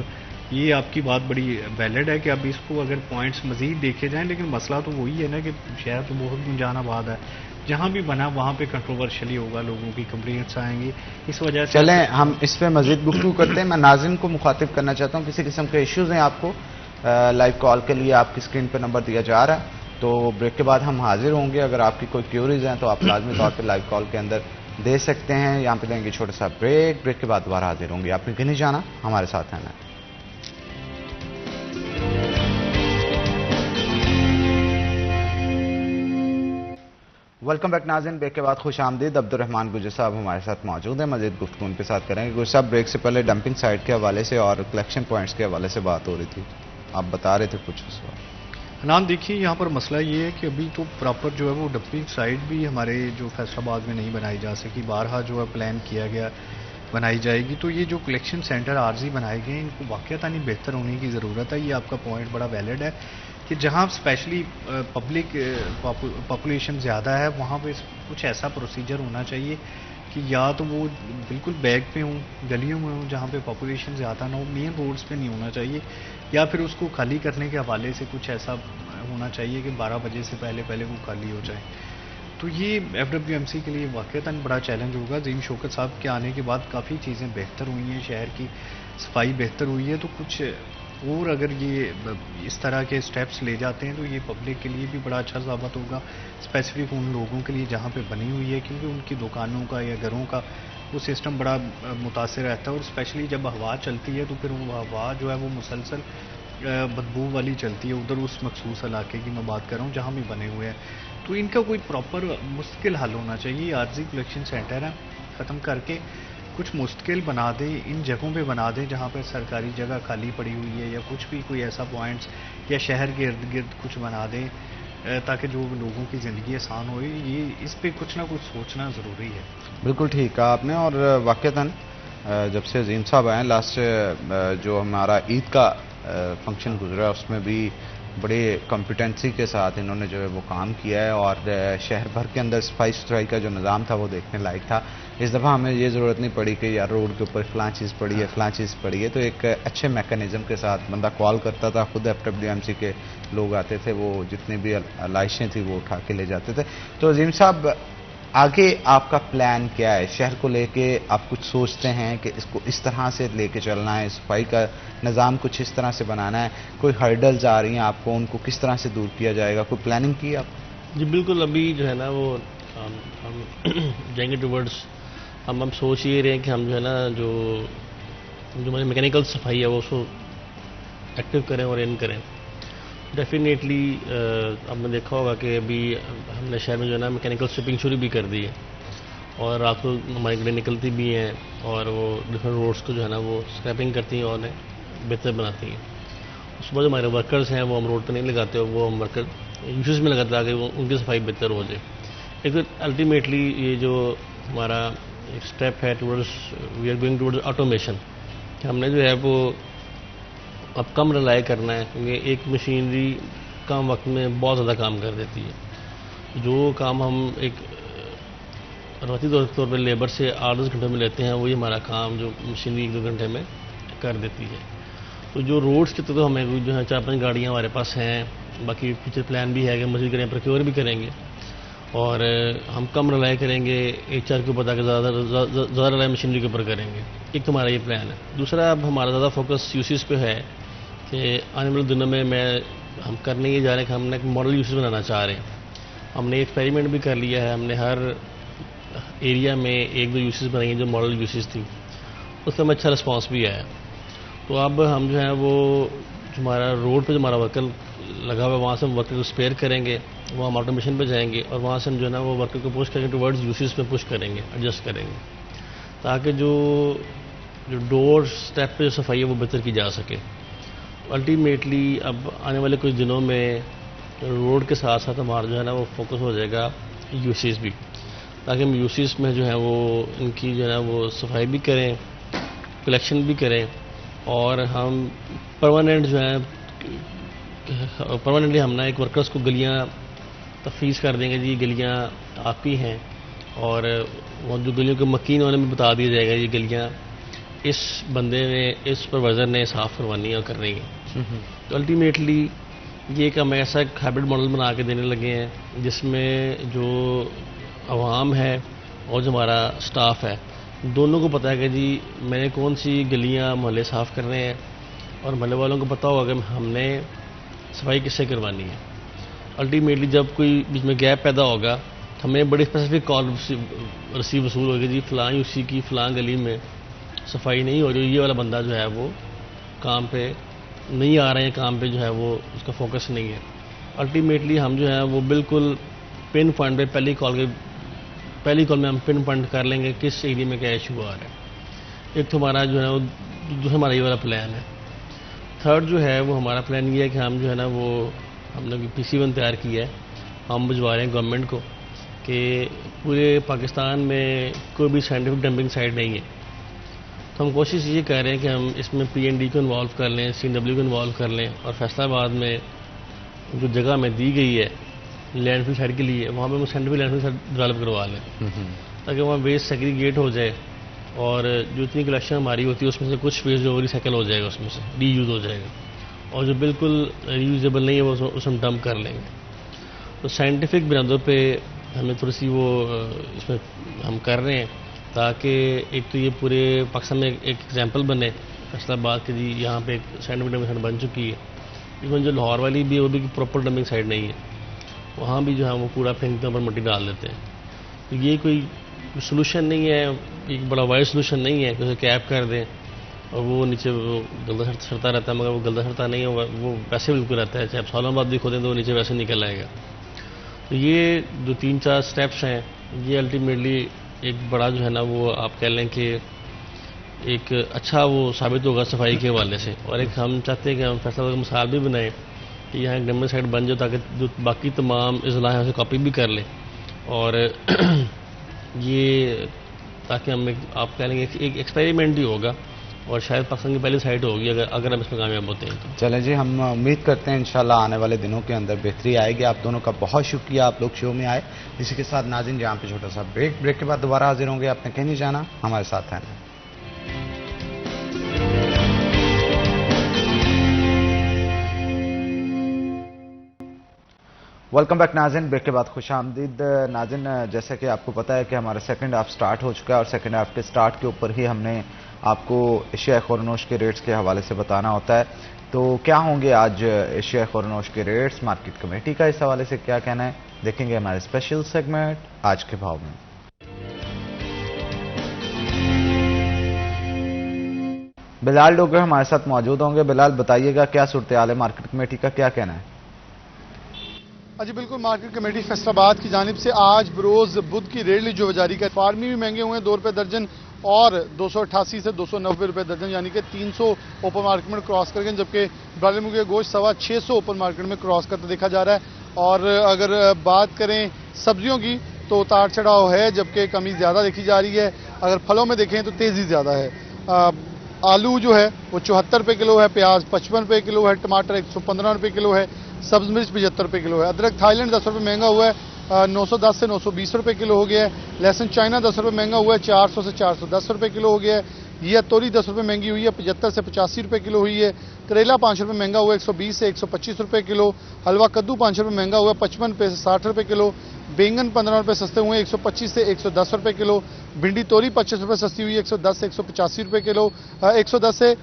یہ آپ کی بات بڑی ویلڈ ہے کہ اب اس کو اگر پوائنٹس مزید دیکھے جائیں، لیکن مسئلہ تو وہی ہے نا کہ شہر تو بہت گنجان آباد ہے، جہاں بھی بنا وہاں پہ کنٹروورشلی ہوگا، لوگوں کی کمپلینٹس آئیں گی. اس وجہ سے چلیں ہم اس پہ مزید گفتگو کرتے ہیں. میں ناظرین کو مخاطب کرنا چاہتا ہوں، کسی قسم کے ایشوز ہیں آپ کو، لائیو کال کے لیے آپ کی اسکرین پہ نمبر دیا جا رہا ہے، تو بریک کے بعد ہم حاضر ہوں گے. اگر آپ کی کوئی کیوریز ہیں تو آپ لازمی طور پہ لائیو کال کے اندر دے سکتے ہیں. یہاں پہ دیں گے چھوٹا سا بریک کے بعد دوبارہ حاضر ہوں گے. آپ نے کہیں نہیں جانا، ہمارے ساتھ ہیں. ویلکم بیک ناظرین، بریک کے بعد خوش آمدید. عبدالرحمان گجر صاحب ہمارے ساتھ موجود ہیں، مزید گفتگو ان کے ساتھ کریں گے. گجر صاحب، بریک سے پہلے ڈمپنگ سائٹ کے حوالے سے اور کلیکشن پوائنٹس کے حوالے سے بات ہو رہی تھی، آپ بتا رہے تھے کچھ اس وقت. حنان دیکھیے، یہاں پر مسئلہ یہ ہے کہ ابھی تو پراپر جو ہے وہ ڈمپنگ سائٹ بھی ہمارے جو فیصل آباد میں نہیں بنائی جا سکی. بارہا جو ہے پلان کیا گیا بنائی جائے گی. تو یہ جو کلیکشن سینٹر عارضی بنائے گئے ہیں ان کو واقعتاً بہتر ہونے کی ضرورت ہے. یہ آپ کا پوائنٹ بڑا ویلڈ ہے کہ جہاں اسپیشلی پبلک پاپولیشن زیادہ ہے وہاں پہ کچھ ایسا پروسیجر ہونا چاہیے کہ یا تو وہ بالکل بیک پہ ہوں، گلیوں میں ہوں جہاں پہ پاپولیشن زیادہ نہ ہو، مین روڈز پہ نہیں ہونا چاہیے، یا پھر اس کو خالی کرنے کے حوالے سے کچھ ایسا ہونا چاہیے کہ 12 بجے سے پہلے وہ خالی ہو جائیں. تو یہ FWMC کے لیے واقعتاً بڑا چیلنج ہوگا. عظیم شوکت صاحب کے آنے کے بعد کافی چیزیں بہتر ہوئی ہیں، شہر کی صفائی بہتر ہوئی ہے. تو کچھ اور اگر یہ اس طرح کے سٹیپس لے جاتے ہیں تو یہ پبلک کے لیے بھی بڑا اچھا ثابت ہوگا، اسپیسیفک ان لوگوں کے لیے جہاں پہ بنی ہوئی ہے، کیونکہ ان کی دکانوں کا یا گھروں کا وہ سسٹم بڑا متاثر رہتا ہے. اور اسپیشلی جب ہوا چلتی ہے تو پھر وہ ہوا جو ہے وہ مسلسل بدبو والی چلتی ہے. ادھر اس مخصوص علاقے کی میں بات کر رہا ہوں جہاں بھی بنے ہوئے ہیں. تو ان کا کوئی پراپر مستقل حل ہونا چاہیے. عارضی کلیکشن سینٹر ہے، ختم کر کے کچھ مستقل بنا دیں، ان جگہوں پہ بنا دیں جہاں پہ سرکاری جگہ خالی پڑی ہوئی ہے، یا کچھ بھی کوئی ایسا پوائنٹس یا شہر کے ارد گرد کچھ بنا دیں تاکہ جو لوگوں کی زندگی آسان ہوئے. یہ اس پہ کچھ نہ کچھ سوچنا ضروری ہے. بالکل ٹھیک کہا آپ نے. اور واقعتاً جب سے عظیم صاحب آئے، لاسٹ جو ہمارا عید کا فنکشن گزرا اس میں بھی بڑی کمپیٹنسی کے ساتھ انہوں نے جو ہے وہ کام کیا ہے اور شہر بھر کے اندر صفائی ستھرائی کا جو نظام تھا وہ دیکھنے لائق تھا. اس دفعہ ہمیں یہ ضرورت نہیں پڑی کہ یار روڈ کے اوپر فلاں چیز پڑی ہے فلاں چیز پڑی ہے, تو ایک اچھے میکانزم کے ساتھ بندہ کال کرتا تھا, خود FWMC کے لوگ آتے تھے, وہ جتنی بھی علائشیں تھیں وہ اٹھا کے لے جاتے تھے. تو عظیم صاحب آگے آپ کا پلان کیا ہے؟ شہر کو لے کے آپ کچھ سوچتے ہیں کہ اس کو اس طرح سے لے کے چلنا ہے, صفائی کا نظام کچھ اس طرح سے بنانا ہے, کوئی ہرڈلز آ رہی ہیں آپ کو, ان کو کس طرح سے دور کیا جائے گا, کوئی پلاننگ کی آپ؟ جی بالکل, ابھی جو ہے نا وہ ہم جائیں گے ٹورڈز, ہم سوچ یہ رہے ہیں کہ ہم جو ہے نا جو ہماری میکینیکل صفائی ہے وہ اس کو ایکٹیو کریں اور ان کریں. ڈیفینیٹلی آپ نے دیکھا ہوگا کہ ابھی ہم نے شہر میں جو ہے نا میکینیکل سویپنگ شروع بھی کر دی ہے, اور رات کو ہماری گاڑی نکلتی بھی ہیں اور وہ ڈفرینٹ روڈس کو جو ہے نا وہ اسکریپنگ کرتی ہیں اور بہتر بناتی ہیں. اس کے بعد جو ہمارے ورکرز ہیں وہ ہم روڈ پہ نہیں لگاتے, وہ ہم ورکر یوزز میں لگاتے تاکہ وہ ان کی صفائی بہتر ہو جائے. ایک تو الٹیمیٹلی یہ جو ہمارا ایک اسٹیپ ہے towards we are going towards automation, کہ ہم نے جو ہے وہ اب کم رلائی کرنا ہے, کیونکہ ایک مشینری کم وقت میں بہت زیادہ کام کر دیتی ہے. جو کام ہم ایک روایتی طور پہ لیبر سے 8-10 گھنٹوں میں لیتے ہیں, وہی ہمارا کام جو مشینری 1-2 گھنٹے میں کر دیتی ہے. تو جو روڈس کے تو ہمیں جو ہے 4-5 گاڑیاں ہمارے پاس ہیں, باقی فیوچر پلان بھی ہے کہ مزید کریں, پروکیور بھی کریں گے, اور ہم کم رلائی کریں گے HR کے اوپر تاکہ زیادہ رلائی مشینری کے اوپر کریں گے. ایک تو ہمارا یہ پلان ہے. دوسرا اب ہمارا زیادہ فوکس یوسیز پہ ہے کہ آنے والے دنوں میں ہم کرنے یہ جا رہے ہیں کہ ہم نے ایک ماڈل یوسیز بنانا چاہ رہے ہیں. ہم نے ایکسپیریمنٹ بھی کر لیا ہے, ہم نے ہر ایریا میں 1-2 یوسیز بنائی ہیں جو ماڈل یوسیز تھی, اس سے ہمیں اچھا رسپانس بھی آیا. تو اب ہم جو ہے وہ ہمارا روڈ پہ جو ہمارا ورکر لگا ہوا ہے وہاں سے ہم ورکر کو اسپیئر کریں گے, وہ ہم آٹومیشن پہ جائیں گے, اور وہاں سے ہم جو ہے نا وہ ورکر کو پوش کریں گے ٹورڈز یوسیز پہ پش کریں گے, ایڈجسٹ کریں گے, تاکہ جو ڈور اسٹیپ پہ جو صفائی ہے وہ بہتر کی جا سکے. الٹیمیٹلی اب آنے والے کچھ دنوں میں روڈ کے ساتھ ساتھ ہمارا جو ہے نا وہ فوکس ہو جائے گا یوسیز بھی, تاکہ ہم یوسیز میں جو ہے وہ ان کی جو ہے نا وہ صفائی بھی کریں, کلیکشن بھی کریں, اور ہم پرماننٹ جو ہے پرماننٹلی ہم نا ایک ورکرز کو گلیاں تفویض کر دیں گے, جی گلیاں آپ کی ہیں, اور وہ جو گلیوں کے مکین انہیں بھی بتا دیا جائے گا یہ گلیاں اس بندے نے اس سپروائزر نے صاف کروانی ہے اور کرنی ہے. تو الٹیمیٹلی یہ ایک ہم ایسا ایک ہائبرڈ ماڈل بنا کے دینے لگے ہیں جس میں جو عوام ہے اور جو ہمارا اسٹاف ہے دونوں کو پتہ ہے کہ جی میں نے کون سی گلیاں محلے صاف کرنے ہیں, اور محلے والوں کو پتہ ہوگا کہ ہم نے صفائی کس سے کروانی ہے. الٹیمیٹلی جب کوئی بیچ میں گیپ پیدا ہوگا ہمیں بڑی اسپیسیفک کال رسیو وصول ہوگی, جی فلاں اسی کی فلاں گلی میں صفائی نہیں ہو رہی, یہ والا بندہ جو ہے وہ کام پہ نہیں آ رہے ہیں, کام پہ جو ہے وہ اس کا فوکس نہیں ہے. الٹیمیٹلی ہم جو ہے وہ بالکل پن پوائنٹ پہ پہلی کال میں ہم پن پوائنٹ کر لیں گے کس ایریا میں کیا ایشو آ رہا ہے. ایک تو ہمارا جو ہے وہ جو ہمارا یہ والا پلان ہے. تھرڈ جو ہے وہ ہمارا پلان یہ ہے کہ ہم جو ہے نا وہ ہم نے PC1 تیار کیا ہے, ہم بھجوا رہے ہیں گورنمنٹ کو کہ پورے پاکستان میں کوئی بھی سائنٹیفک ڈمپنگ سائٹ نہیں ہے. تو ہم کوشش یہ کر رہے ہیں کہ ہم اس میں PND کو انوالو کر لیں, CNW کو انوالو کر لیں, اور فیصلہ آباد میں جو جگہ ہمیں دی گئی ہے لینڈ فل سائٹ کے لیے وہاں پہ ہم سائنٹیفک لینڈ فل سائٹ ڈیولپ کروا لیں, تاکہ وہاں ویسٹ سیگریگیٹ ہو جائے, اور جو اتنی کلیکشن ہماری ہوتی ہے اس میں سے کچھ ویسٹ جو ریسائیکل ہو جائے گا, اس میں سے ری یوز ہو جائے گا, اور جو بالکل ریوزیبل نہیں ہے وہ اس میں ڈمپ کر لیں گے. تو سائنٹیفک بنیادوں پہ ہمیں تھوڑی سی وہ اس میں ہم کر رہے ہیں, تاکہ ایک تو یہ پورے پاکستان میں ایک ایگزامپل بنے فیصلہ آباد کہ جی یہاں پہ ایک سائنٹیفک ڈمپنگ سائٹ بن چکی ہے. ایون جو لاہور والی بھی ہے وہ بھی پراپر ڈمپنگ سائٹ نہیں ہے, وہاں بھی جو ہے وہ کوڑا پھینکتے ہیں اور مٹی ڈال دیتے ہیں. تو یہ کوئی سلوشن نہیں ہے, ایک بڑا وائڈ سلوشن نہیں ہے کہ اسے کیپ کر دیں اور وہ نیچے وہ گلدا سڑتا رہتا ہے, مگر وہ گلدا سڑتا نہیں ہوگا, وہ ویسے بالکل رہتا ہے, چاہے آپ سالوں بعد بھی کھودیں تو وہ نیچے ویسے نکل آئے گا. تو یہ جو 3-4 اسٹیپس ہیں یہ الٹیمیٹلی ایک بڑا جو ہے نا وہ آپ کہہ لیں کہ ایک اچھا وہ ثابت ہوگا صفائی کے حوالے سے. اور ایک ہم چاہتے ہیں کہ ہم فیصلہ کا مثال بھی بنائیں کہ یہاں ایک ڈمپنگ سائٹ بن جائے, تاکہ جو باقی تمام اضلاع ہیں اسے کاپی بھی کر لیں, اور یہ تاکہ ہم آپ کہہ لیں گے ایک ایکسپیریمنٹ ہی ہوگا, اور شاید پاکستان کی پہلی سائٹ ہوگی اگر ہم اس میں کامیاب ہوتے ہیں تو. چلیں جی، ہم امید کرتے ہیں انشاءاللہ آنے والے دنوں کے اندر بہتری آئے گی. آپ دونوں کا بہت شکریہ، آپ لوگ شو میں آئے. اسی کے ساتھ ناظرین جہاں پہ چھوٹا سا بریک کے بعد دوبارہ حاضر ہوں گے. آپ نے کہیں نہیں جانا، ہمارے ساتھ ہیں. ویلکم بیک ناظرین، بریک کے بعد خوش آمدید. ناظرین جیسا کہ آپ کو پتا ہے کہ ہمارا سیکنڈ ہاف سٹارٹ ہو چکا ہے، اور سیکنڈ ہاف کے سٹارٹ کے اوپر ہی ہم نے آپ کو اشیاء خورنوش کے ریٹس کے حوالے سے بتانا ہوتا ہے. تو کیا ہوں گے آج اشیاء خورنوش کے ریٹس، مارکیٹ کمیٹی کا اس حوالے سے کیا کہنا ہے، دیکھیں گے ہمارے اسپیشل سیگمنٹ آج کے بھاؤ میں. بلال ڈوگر ہمارے ساتھ موجود ہوں گے. بلال بتائیے گا کیا صورتحال ہے، مارکیٹ کمیٹی کا کیا کہنا ہے؟ جی بالکل، مارکیٹ کمیٹی فیصل آباد کی جانب سے آج بروز بدھ کی ریٹ جو جاری کا فارمی بھی مہنگے ہوئے ہیں 2 روپے درجن اور 288 سے 290 روپے درجن، یعنی کہ 300 اوپن مارکیٹ میں کراس کر گئے، جبکہ برالر مرغی کا گوشت 650 اوپن مارکیٹ میں کراس کرتا دیکھا جا رہا ہے. اور اگر بات کریں سبزیوں کی تو اتار چڑھاؤ ہے، جبکہ کمی زیادہ دیکھی جا رہی ہے. اگر پھلوں میں دیکھیں تو تیزی زیادہ ہے. آلو جو ہے وہ 74 روپے کلو ہے، پیاز 55 روپے کلو ہے، ٹماٹر 115 روپے کلو ہے، سبز مرچ 75 روپے کلو ہے. ادرک تھائی لینڈ 10 روپے مہنگا ہوا ہے، 910 سے 920 روپے کلو ہو گیا ہے. لہسن چائنا 10 روپے مہنگا ہوا ہے، 400 سے 410 روپے کلو ہو گیا ہے. یہ توری 10 روپے مہنگی ہوئی ہے، 75 سے 85 روپے کلو ہوئی ہے. کریلا 5 روپے مہنگا ہوا ہے، 120 سے 125 روپے کلو. حلوہ کدو 5 روپے مہنگا ہوا ہے، 55 روپے سے 60 روپے کلو. بینگن 15 روپے سستے ہوئے ہیں، 125 سے 110 روپے کلو. بھنڈی توری 25 روپے سستی ہوئی ہے، 110 سے 185 روپے کلو. 110 سے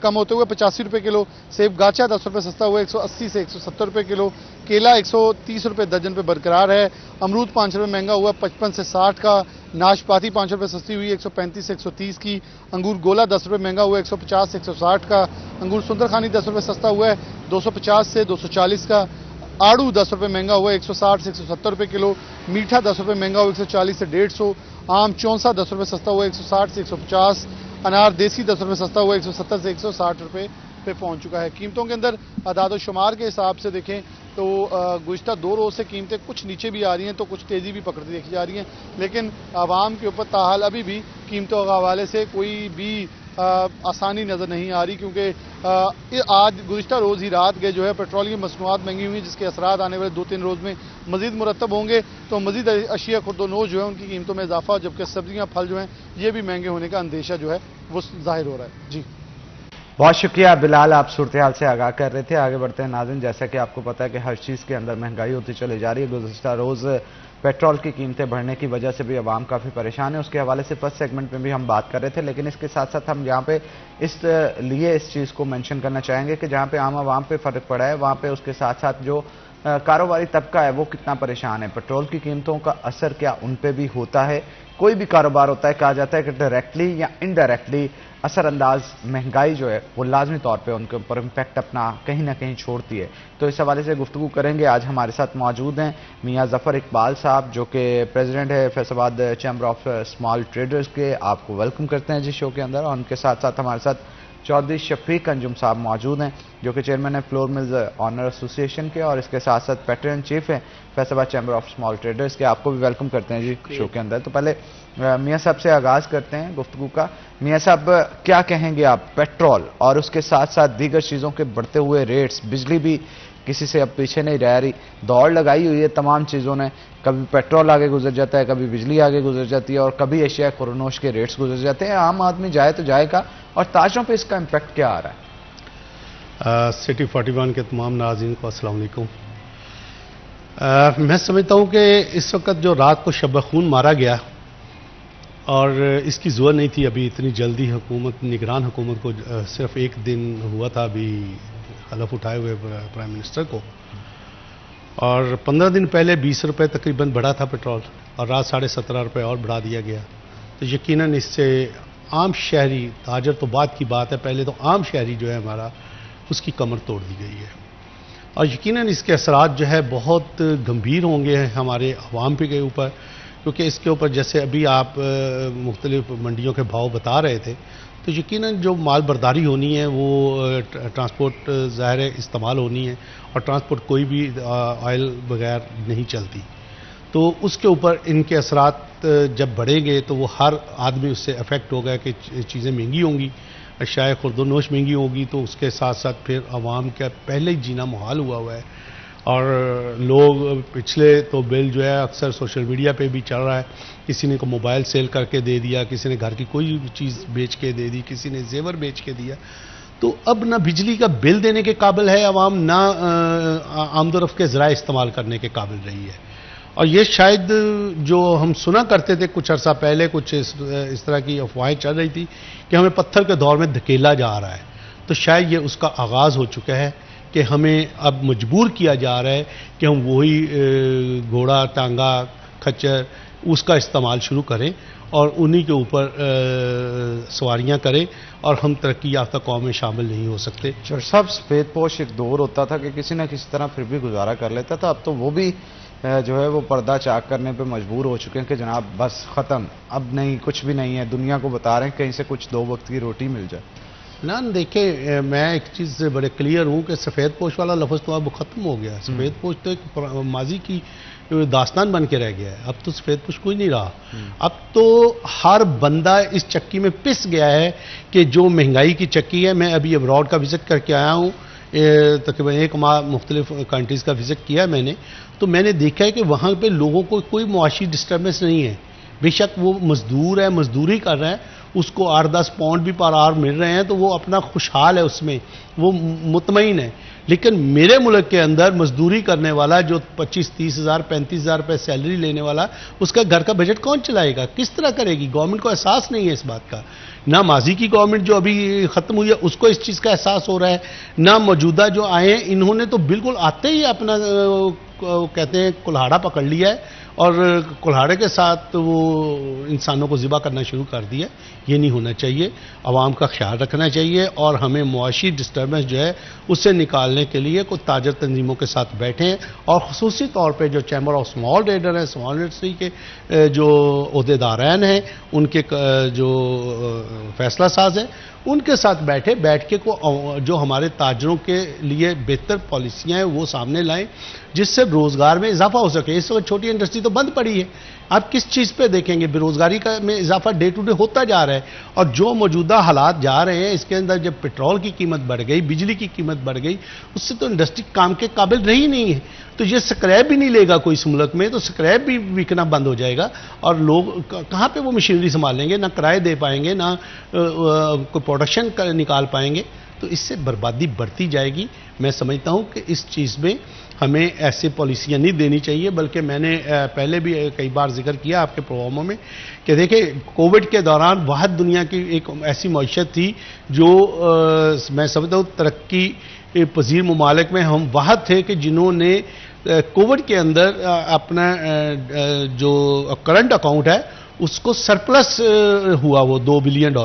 کم ہوتے ہوئے 85 روپے کلو. سیب گاچا 10 روپے سستا ہوا ہے، 180 سے 170 روپے کلو. کیلا 130 روپے درجن پہ برقرار ہے. امرود 5 روپے مہنگا ہوا ہے، 55 سے 60 کا. ناشپاتی 5 روپے سستی ہوئی ہے، 135 سے 130 کی. انگور گولا 10 روپے مہنگا ہوا ہے، 150 سے 160 کا. انگور سندرخانی 10 روپے سستا ہوا ہے، 250 سے 240 کا. آڑو 10 روپے مہنگا ہوا ہے، 160 سے 170 روپے کلو. میٹھا 10 روپے مہنگا ہوا ہے، 140 سے 150. آم چونسا 10 روپے سستا ہوا ہے، 160 سے 150. انار دیسی 10 روپے سستا ہوا ہے، 170 سے 160 روپے پہ پہنچ چکا ہے. قیمتوں کے اندر اعداد و شمار کے حساب سے دیکھیں تو گزشتہ 2 روز سے قیمتیں کچھ نیچے بھی آ رہی ہیں تو کچھ تیزی بھی پکڑتی دیکھی جا رہی ہیں، لیکن عوام کے اوپر تاحال ابھی بھی قیمتوں کے حوالے سے کوئی بھی آسانی نظر نہیں آ رہی، کیونکہ آج گزشتہ روز ہی رات کے جو ہے پیٹرولیم مصنوعات مہنگی ہوئی، جس کے اثرات آنے والے 2-3 روز میں مزید مرتب ہوں گے تو مزید اشیاء خردونوش جو ہے ان کی قیمتوں میں اضافہ، جبکہ سبزیاں پھل جو ہیں یہ بھی مہنگے ہونے کا اندیشہ جو ہے وہ ظاہر ہو رہا ہے. جی بہت شکریہ بلال، آپ صورتحال سے آگاہ کر رہے تھے. آگے بڑھتے ہیں ناظرین، جیسا کہ آپ کو پتا ہے کہ ہر چیز کے اندر مہنگائی ہوتی چلی جا رہی ہے. گزشتہ روز پیٹرول کی قیمتیں بڑھنے کی وجہ سے بھی عوام کافی پریشان ہے. اس کے حوالے سے فرسٹ سیگمنٹ میں بھی ہم بات کر رہے تھے، لیکن اس کے ساتھ ساتھ ہم یہاں پہ اس چیز کو مینشن کرنا چاہیں گے کہ جہاں پہ عام عوام پہ فرق پڑا ہے وہاں پہ اس کے ساتھ ساتھ جو کاروباری طبقہ ہے وہ کتنا پریشان ہے. پیٹرول کی قیمتوں کا اثر کیا ان پہ بھی ہوتا ہے؟ کوئی بھی کاروبار ہوتا ہے، کہا جاتا ہے کہ ڈائریکٹلی یا انڈائریکٹلی اثر انداز مہنگائی جو ہے وہ لازمی طور پہ ان کے اوپر امپیکٹ اپنا کہیں نہ کہیں چھوڑتی ہے. تو اس حوالے سے گفتگو کریں گے. آج ہمارے ساتھ موجود ہیں میاں ظفر اقبال صاحب، جو کہ پریزیڈنٹ ہے فیصل آباد چیمبر آف اسمال ٹریڈرز کے. آپ کو ویلکم کرتے ہیں جی شو کے اندر. اور ان کے ساتھ ساتھ ہمارے ساتھ چودھری شفیق انجم صاحب موجود ہیں، جو کہ چیئرمین ہے فلور ملز آنر ایسوسی ایشن کے، اور اس کے ساتھ ساتھ پیٹرن چیف ہیں فیصل آباد چیمبر آف اسمال ٹریڈرز کے. آپ کو بھی ویلکم کرتے ہیں جی شو کے اندر. تو پہلے میاں صاحب سے آغاز کرتے ہیں گفتگو کا. میاں صاحب کیا کہیں گے آپ، پیٹرول اور اس کے ساتھ ساتھ دیگر چیزوں کے بڑھتے ہوئے ریٹس، بجلی بھی کسی سے اب پیچھے نہیں رہ رہی، دوڑ لگائی ہوئی ہے تمام چیزوں نے. کبھی پیٹرول آگے گزر جاتا ہے، کبھی بجلی آگے گزر جاتی ہے، اور کبھی اشیاء خورنوش کے ریٹس گزر جاتے ہیں. عام آدمی جائے تو جائے گا، اور تاجروں پہ اس کا امپیکٹ کیا آ رہا ہے؟ سٹی 41 کے تمام ناظرین کو السلام علیکم. میں سمجھتا ہوں کہ اس وقت جو رات کو شب خون مارا گیا اور اس کی ضرورت نہیں تھی ابھی اتنی جلدی. حکومت، نگران حکومت کو صرف 1 دن ہوا تھا ابھی حلف اٹھائے ہوئے پرائم منسٹر کو، اور 15 دن پہلے 20 روپے تقریباً بڑھا تھا پیٹرول، اور رات 17.5 روپے اور بڑھا دیا گیا. تو یقیناً اس سے عام شہری، تاجر تو بعد کی بات ہے، پہلے تو عام شہری جو ہے ہمارا، اس کی کمر توڑ دی گئی ہے. اور یقیناً اس کے اثرات جو ہے بہت گمبھیر ہوں گے ہمارے عوام پہ کے اوپر، کیونکہ اس کے اوپر جیسے ابھی آپ مختلف منڈیوں کے بھاؤ بتا رہے تھے، تو یقیناً جو مال برداری ہونی ہے وہ ٹرانسپورٹ ظاہر ہے استعمال ہونی ہے، اور ٹرانسپورٹ کوئی بھی آئل بغیر نہیں چلتی. تو اس کے اوپر ان کے اثرات جب بڑھیں گے تو وہ ہر آدمی اس سے افیکٹ ہوگا کہ چیزیں مہنگی ہوں گی. اشیاء خورد و نوش مہنگی ہوگی تو اس کے ساتھ ساتھ پھر عوام کا پہلے ہی جینا محال ہوا ہے. اور لوگ پچھلے تو بل جو ہے اکثر سوشل میڈیا پہ بھی چل رہا ہے, کسی نے کو موبائل سیل کر کے دے دیا, کسی نے گھر کی کوئی چیز بیچ کے دے دی, کسی نے زیور بیچ کے دیا. تو اب نہ بجلی کا بل دینے کے قابل ہے عوام, نہ آمد و رفت کے ذرائع استعمال کرنے کے قابل رہی ہے. اور یہ شاید جو ہم سنا کرتے تھے کچھ عرصہ پہلے, کچھ اس طرح کی افواہیں چل رہی تھی کہ ہمیں پتھر کے دور میں دھکیلا جا رہا ہے, تو شاید یہ اس کا آغاز ہو چکا ہے کہ ہمیں اب مجبور کیا جا رہا ہے کہ ہم وہی گھوڑا, ٹانگا, کھچر اس کا استعمال شروع کریں اور انہی کے اوپر سواریاں کریں, اور ہم ترقی یافتہ قوم میں شامل نہیں ہو سکتے. صاحب, سفید پوش ایک دور ہوتا تھا کہ کسی نہ کسی طرح پھر بھی گزارا کر لیتا تھا, اب تو وہ بھی جو ہے وہ پردہ چاک کرنے پہ مجبور ہو چکے ہیں کہ جناب بس ختم, اب نہیں, کچھ بھی نہیں ہے, دنیا کو بتا رہے ہیں کہیں سے کچھ 2 وقت کی روٹی مل جائے. نہ دیکھیں, میں ایک چیز سے بڑے کلیئر ہوں کہ سفید پوش والا لفظ تو اب ختم ہو گیا. سفید پوش تو ایک ماضی کی داستان بن کے رہ گیا ہے, اب تو سفید پوش کوئی نہیں رہا. اب تو ہر بندہ اس چکی میں پس گیا ہے کہ جو مہنگائی کی چکی ہے. میں ابھی ابراڈ کا وزٹ کر کے آیا ہوں, تقریباً 1 ماہ مختلف کنٹریز کا وزٹ کیا میں نے, تو میں نے دیکھا ہے کہ وہاں پہ لوگوں کو کوئی معاشی ڈسٹربنس نہیں ہے. بے شک وہ مزدور ہے, مزدوری کر رہے ہیں, اس کو 8-10 پاؤنڈ بھی پر آور مل رہے ہیں تو وہ اپنا خوشحال ہے, اس میں وہ مطمئن ہے. لیکن میرے ملک کے اندر مزدوری کرنے والا جو 25-30 ہزار 35 ہزار روپے سیلری لینے والا, اس کا گھر کا بجٹ کون چلائے گا, کس طرح کرے گی؟ گورنمنٹ کو احساس نہیں ہے اس بات کا. نہ ماضی کی گورنمنٹ جو ابھی ختم ہوئی ہے اس کو اس چیز کا احساس ہو رہا ہے, نہ موجودہ جو آئے ہیں انہوں نے تو بالکل آتے ہی اپنا کہتے ہیں کلہاڑا پکڑ لیا ہے اور کلہاڑے کے ساتھ وہ انسانوں کو ذبح کرنا شروع کر دیا. یہ نہیں ہونا چاہیے, عوام کا خیال رکھنا چاہیے, اور ہمیں معاشی ڈسٹربنس جو ہے اس سے نکالنے کے لیے کوئی تاجر تنظیموں کے ساتھ بیٹھیں, اور خصوصی طور پہ جو چیمبر آف اسمال ٹریڈر ہیں, اسمال انڈسٹری کے جو عہدیداران ہیں, ان کے جو فیصلہ ساز ہیں, ان کے ساتھ بیٹھ کے جو ہمارے تاجروں کے لیے بہتر پالیسیاں ہیں وہ سامنے لائیں, جس سے روزگار میں اضافہ ہو سکے. اس وقت چھوٹی انڈسٹری تو بند پڑی ہے, آپ کس چیز پہ دیکھیں گے؟ بے روزگاری کا میں اضافہ ڈے ٹو ڈے ہوتا جا رہا ہے, اور جو موجودہ حالات جا رہے ہیں اس کے اندر جب پیٹرول کی قیمت بڑھ گئی, بجلی کی قیمت بڑھ گئی, اس سے تو انڈسٹری کام کے قابل رہی نہیں ہے. تو یہ سکریپ بھی نہیں لے گا کوئی اس ملک میں, تو سکریپ بھی وکنا بند ہو جائے گا, اور لوگ کہاں پہ وہ مشینری سنبھال لیں گے؟ نہ کرائے دے پائیں گے, نہ کوئی پروڈکشن نکال پائیں گے. تو اس سے بربادی بڑھتی جائے گی. میں سمجھتا ہوں کہ اس چیز میں ہمیں ایسی پالیسیاں نہیں دینی چاہیے, بلکہ میں نے پہلے بھی کئی بار ذکر کیا آپ کے پروگراموں میں کہ دیکھیں کووڈ کے دوران واحد دنیا کی ایک ایسی معیشت تھی جو میں سمجھتا ہوں ترقی پذیر ممالک میں ہم واحد تھے کہ جنہوں نے کووڈ کے اندر اپنا جو کرنٹ اکاؤنٹ ہے اس کو سرپلس ہوا, وہ $2 بلین.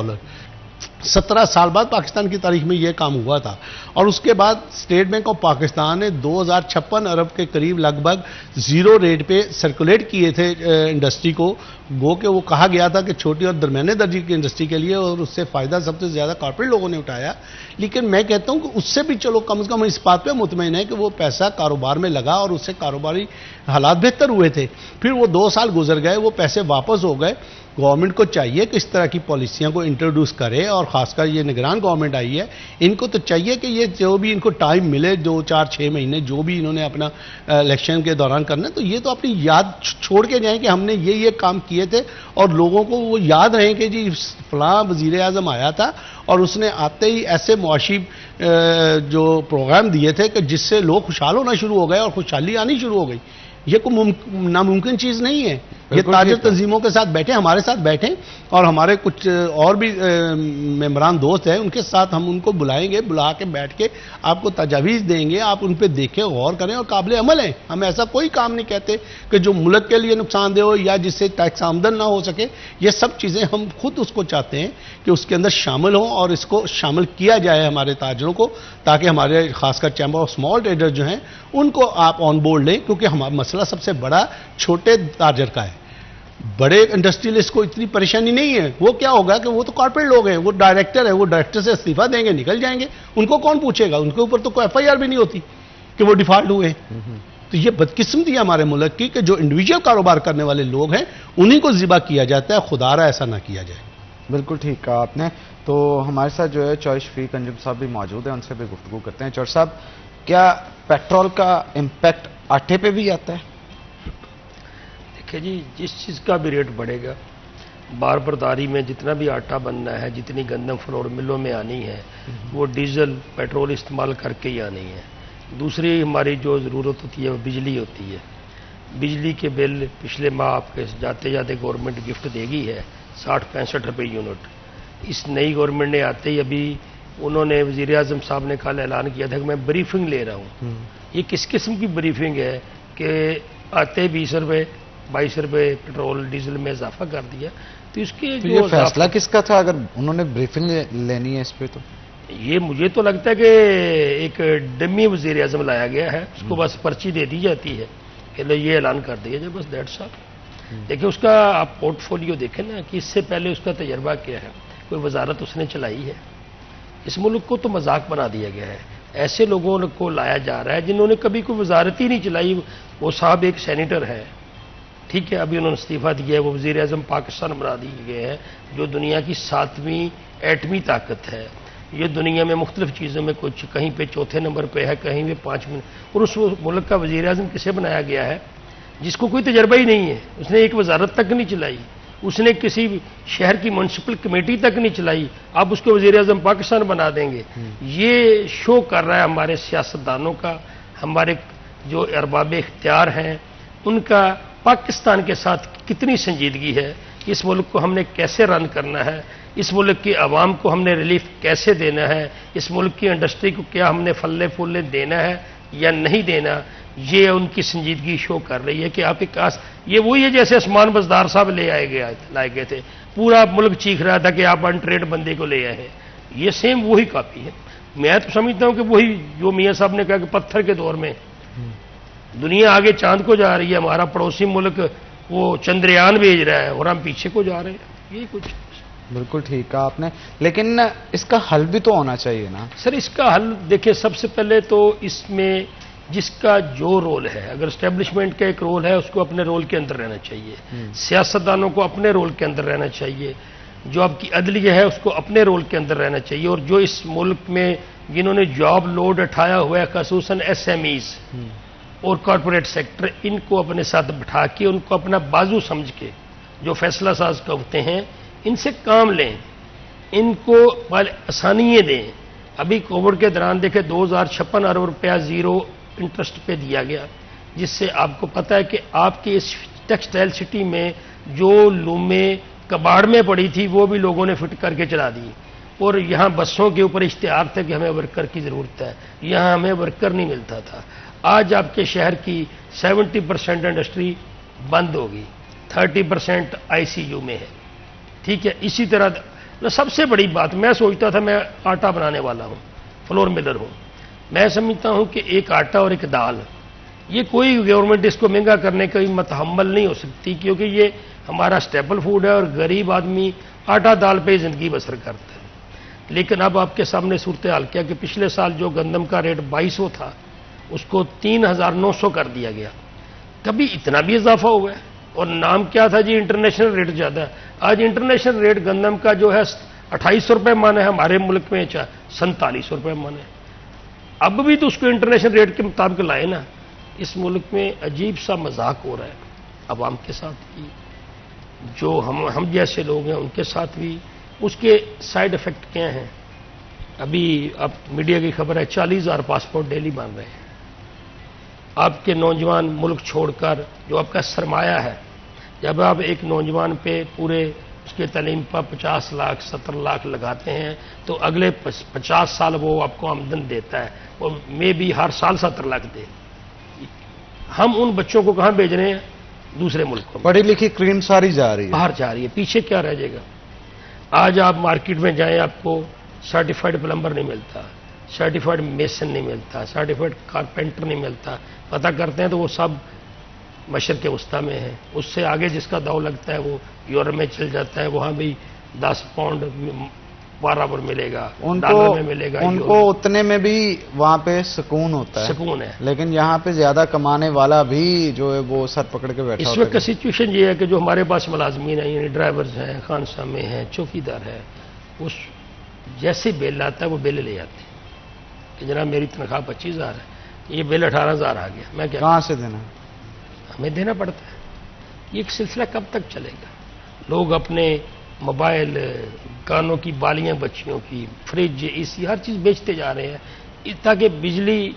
17 سال بعد پاکستان کی تاریخ میں یہ کام ہوا تھا, اور اس کے بعد اسٹیٹ بینک آف پاکستان نے 2056 ارب کے قریب لگ بھگ 0 ریٹ پہ سرکولیٹ کیے تھے انڈسٹری کو, گو کہ وہ کہا گیا تھا کہ چھوٹی اور درمیانے درجے کی انڈسٹری کے لیے, اور اس سے فائدہ سب سے زیادہ کارپوریٹ لوگوں نے اٹھایا. لیکن میں کہتا ہوں کہ اس سے بھی چلو کم از کم اس بات پہ مطمئن ہے کہ وہ پیسہ کاروبار میں لگا اور اس سے کاروباری حالات بہتر ہوئے تھے. پھر وہ 2 سال گزر گئے, وہ پیسے واپس ہو گئے. گورنمنٹ کو چاہیے کہ اس طرح کی پالیسیاں کو انٹروڈیوس کرے, اور خاص کر یہ نگران گورنمنٹ آئی ہے, ان کو تو چاہیے کہ یہ جو بھی ان کو ٹائم ملے 2, 4, 6 مہینے جو بھی انہوں نے اپنا الیکشن کے دوران کرنا ہے, تو یہ تو اپنی یاد چھوڑ کے جائیں کہ ہم نے یہ کام کیے تھے, اور لوگوں کو وہ یاد رہیں کہ جی فلاں وزیر اعظم آیا تھا اور اس نے آتے ہی ایسے معاشی جو پروگرام دیے تھے کہ جس سے لوگ خوشحال ہونا شروع ہو گئے اور خوشحالی آنی شروع ہو گئی. یہ کوئی ناممکن چیز نہیں ہے. یہ تاجر تنظیموں کے ساتھ بیٹھیں, ہمارے ساتھ بیٹھیں, اور ہمارے کچھ اور بھی ممبران دوست ہیں ان کے ساتھ ہم ان کو بلائیں گے, بلا کے بیٹھ کے آپ کو تجاویز دیں گے, آپ ان پہ دیکھیں, غور کریں, اور قابل عمل ہیں. ہم ایسا کوئی کام نہیں کہتے کہ جو ملک کے لیے نقصان دہ ہو یا جس سے ٹیکس آمدن نہ ہو سکے. یہ سب چیزیں ہم خود اس کو چاہتے ہیں کہ اس کے اندر شامل ہوں, اور اس کو شامل کیا جائے ہمارے تاجروں کو, تاکہ ہمارے خاص کر چیمبر آف اسمال ٹریڈر جو ہیں ان کو آپ آن بورڈ لیں, کیونکہ ہمارا مسئلہ سب سے بڑا چھوٹے تاجر کا ہے. بڑے انڈسٹریلسٹ کو اتنی پریشانی نہیں ہے. وہ کیا ہوگا کہ وہ تو کارپوریٹ لوگ ہیں, وہ ڈائریکٹر ہیں, وہ ڈائریکٹر سے استعفیٰ دیں گے, نکل جائیں گے, ان کو کون پوچھے گا؟ ان کے اوپر تو کوئی FIR بھی نہیں ہوتی کہ وہ ڈیفالٹ ہوئے. تو یہ بدقسمتی ہے ہمارے ملک کی کہ جو انڈیویجول کاروبار کرنے والے لوگ ہیں انہی کو ذبح کیا جاتا ہے. خدا را ایسا نہ کیا جائے. بالکل ٹھیک کہا آپ نے. تو ہمارے ساتھ جو ہے چوائس شفیق انجم صاحب بھی موجود ہیں, ان سے بھی گفتگو کرتے ہیں. چور صاحب, کیا پیٹرول کا امپیکٹ آٹے پہ بھی آتا ہے؟ دیکھیں جی, جس چیز کا بھی ریٹ بڑھے گا, بار برداری میں جتنا بھی آٹا بننا ہے, جتنی گندم فلور ملوں میں آنی ہے, وہ ڈیزل پیٹرول استعمال کر کے ہی آنی ہے. دوسری ہماری جو ضرورت ہوتی ہے وہ بجلی ہوتی ہے. بجلی کے بل پچھلے ماہ آپ کے جاتے جاتے گورنمنٹ گفٹ دے گی ہے 60-65 روپے یونٹ. اس نئی گورنمنٹ نے آتے ہی ابھی انہوں نے وزیر اعظم صاحب نے کل اعلان کیا تھا کہ میں بریفنگ لے رہا ہوں. یہ کس قسم کی بریفنگ ہے کہ آتے 20 روپے 22 روپے پیٹرول ڈیزل میں اضافہ کر دیا. تو اس کے یہ فیصلہ کس کا تھا اگر انہوں نے بریفنگ لینی ہے اس پہ؟ تو یہ مجھے تو لگتا ہے کہ ایک ڈمی وزیر اعظم لایا گیا ہے, اس کو بس پرچی دے دی جاتی ہے کہ یہ اعلان کر دیا جائے, بس دیٹس آل. دیکھیں اس کا آپ پورٹ فولیو دیکھیں نا کہ اس سے پہلے اس کا تجربہ کیا ہے, کوئی وزارت اس نے چلائی ہے. اس ملک کو تو مذاق بنا دیا گیا ہے. ایسے لوگوں کو لایا جا رہا ہے جنہوں نے کبھی کوئی وزارت ہی نہیں چلائی. وہ صاحب ایک سینیٹر ہے, ٹھیک ہے, ابھی انہوں نے استعفیٰ دیا ہے, وہ وزیر اعظم پاکستان بنا دیے گئے ہیں جو دنیا کی 7ویں ایٹمی طاقت ہے. یہ دنیا میں مختلف چیزوں میں کچھ کہیں پہ 4تھے نمبر پہ ہے, کہیں پہ 5ویں. اور اس ملک کا وزیر اعظم کسے بنایا گیا ہے جس کو کوئی تجربہ ہی نہیں ہے. اس نے ایک وزارت تک نہیں چلائی, اس نے کسی شہر کی میونسپل کمیٹی تک نہیں چلائی, آپ اس کو وزیر اعظم پاکستان بنا دیں گے. یہ شو کر رہا ہے ہمارے سیاستدانوں کا, ہمارے جو ارباب اختیار ہیں ان کا پاکستان کے ساتھ کتنی سنجیدگی ہے, اس ملک کو ہم نے کیسے رن کرنا ہے, اس ملک کی عوام کو ہم نے ریلیف کیسے دینا ہے, اس ملک کی انڈسٹری کو کیا ہم نے پھلے پھولے دینا ہے یا نہیں دینا. یہ ان کی سنجیدگی شو کر رہی ہے کہ آپ کے پاس یہ وہی ہے جیسے عثمان بزدار صاحب لائے گئے تھے. پورا ملک چیخ رہا تھا کہ آپ انٹریڈ بندے کو لے آئے ہیں. یہ سیم وہی کاپی ہے. میں تو سمجھتا ہوں کہ وہی جو میاں صاحب نے کہا کہ پتھر کے دور میں دنیا آگے چاند کو جا رہی ہے, ہمارا پڑوسی ملک وہ چندریان بھیج رہا ہے اور ہم پیچھے کو جا رہے ہیں. یہ کچھ بالکل ٹھیک کہا آپ نے, لیکن اس کا حل بھی تو ہونا چاہیے نا سر. اس کا حل دیکھیں, سب سے پہلے تو اس میں جس کا جو رول ہے, اگر اسٹیبلشمنٹ کا ایک رول ہے اس کو اپنے رول کے اندر رہنا چاہیے, سیاستدانوں کو اپنے رول کے اندر رہنا چاہیے, جو آپ کی عدلیہ ہے اس کو اپنے رول کے اندر رہنا چاہیے, اور جو اس ملک میں جنہوں نے جاب لوڈ اٹھایا ہوا ہے خصوصاً SMEs اور کارپوریٹ سیکٹر, ان کو اپنے ساتھ بٹھا کے ان کو اپنا بازو سمجھ کے جو فیصلہ ساز کرتے ہیں ان سے کام لیں, ان کو آسانیاں دیں. ابھی کووڈ کے دوران دیکھیں 2056 ارب روپیہ زیرو انٹرسٹ پہ دیا گیا, جس سے آپ کو پتہ ہے کہ آپ کی اس ٹیکسٹائل سٹی میں جو لومیں کباڑ میں پڑی تھی وہ بھی لوگوں نے فٹ کر کے چلا دی. اور یہاں بسوں کے اوپر اشتہار تھا کہ ہمیں ورکر کی ضرورت ہے, یہاں ہمیں ورکر نہیں ملتا تھا. آج آپ کے شہر کی 70% انڈسٹری بند ہوگی, 30% ICU میں ہے, ٹھیک ہے. اسی طرح سب سے بڑی بات, میں سوچتا تھا, میں آٹا بنانے والا ہوں, فلور ملر ہوں, میں سمجھتا ہوں کہ ایک آٹا اور ایک دال, یہ کوئی گورنمنٹ اس کو مہنگا کرنے کا متحمل نہیں ہو سکتی, کیونکہ یہ ہمارا اسٹیپل فوڈ ہے اور غریب آدمی آٹا دال پہ زندگی بسر کرتا ہے. لیکن اب آپ کے سامنے صورتحال کیا کہ پچھلے سال جو گندم کا ریٹ 2200 تھا اس کو 3900 کر دیا گیا. کبھی اتنا بھی اضافہ ہوا ہے, اور نام کیا تھا جی انٹرنیشنل ریٹ زیادہ ہے. آج انٹرنیشنل ریٹ گندم کا جو ہے 2800 روپے من ہے, ہمارے ملک میں 4700 روپے من ہے. اب بھی تو اس کو انٹرنیشنل ریٹ کے مطابق لائے نا. اس ملک میں عجیب سا مذاق ہو رہا ہے عوام کے ساتھ بھی, جو ہم جیسے لوگ ہیں ان کے ساتھ بھی. اس کے سائیڈ افیکٹ کیا ہیں؟ ابھی اب میڈیا کی خبر ہے 40,000 پاسپورٹ ڈیلی بن رہے ہیں. آپ کے نوجوان ملک چھوڑ کر, جو آپ کا سرمایہ ہے, جب آپ ایک نوجوان پہ پورے اس کے تعلیم پر 50 لاکھ 70 لاکھ لگاتے ہیں تو اگلے 50 سال وہ آپ کو آمدن دیتا ہے, اور میں بھی ہر سال 70 لاکھ دے. ہم ان بچوں کو کہاں بھیج رہے ہیں؟ دوسرے ملکوں میں. پڑھی لکھی کریم ساری جا رہی ہے, باہر جا رہی ہے. پیچھے کیا رہ جائے گا؟ آج آپ مارکیٹ میں جائیں, آپ کو سرٹیفائڈ پلمبر نہیں ملتا, سرٹیفائڈ میسن نہیں ملتا, سرٹیفائڈ کارپینٹر نہیں ملتا. پتہ کرتے ہیں تو وہ سب مشرق وسطیٰ میں ہے. اس سے آگے جس کا داؤ لگتا ہے وہ یورپ میں چل جاتا ہے, وہاں بھی 10 پاؤنڈ 12 پر ملے گا, ڈالر میں ملے گا. ان کو اتنے میں بھی وہاں پہ سکون ہوتا ہے, سکون ہے. لیکن یہاں پہ زیادہ کمانے والا بھی جو ہے وہ سر پکڑ کے بیٹھا اس وقت کا سچویشن یہ ہے کہ جو ہمارے پاس ملازمین ہیں, یعنی ڈرائیورز ہیں, خانسامے ہیں, چوکیدار ہیں, جیسے بل آتا ہے وہ بل لے آتے ہیں کہ جناب میری تنخواہ 25,000 ہے، یہ بل 18,000 آ گیا، میں کیا کہاں سے دینا؟ ہمیں دینا پڑتا ہے۔ یہ ایک سلسلہ کب تک چلے گا؟ لوگ اپنے موبائل، کانوں کی بالیاں بچیوں کی، فریج، اے سی، ہر چیز بیچتے جا رہے ہیں تاکہ بجلی،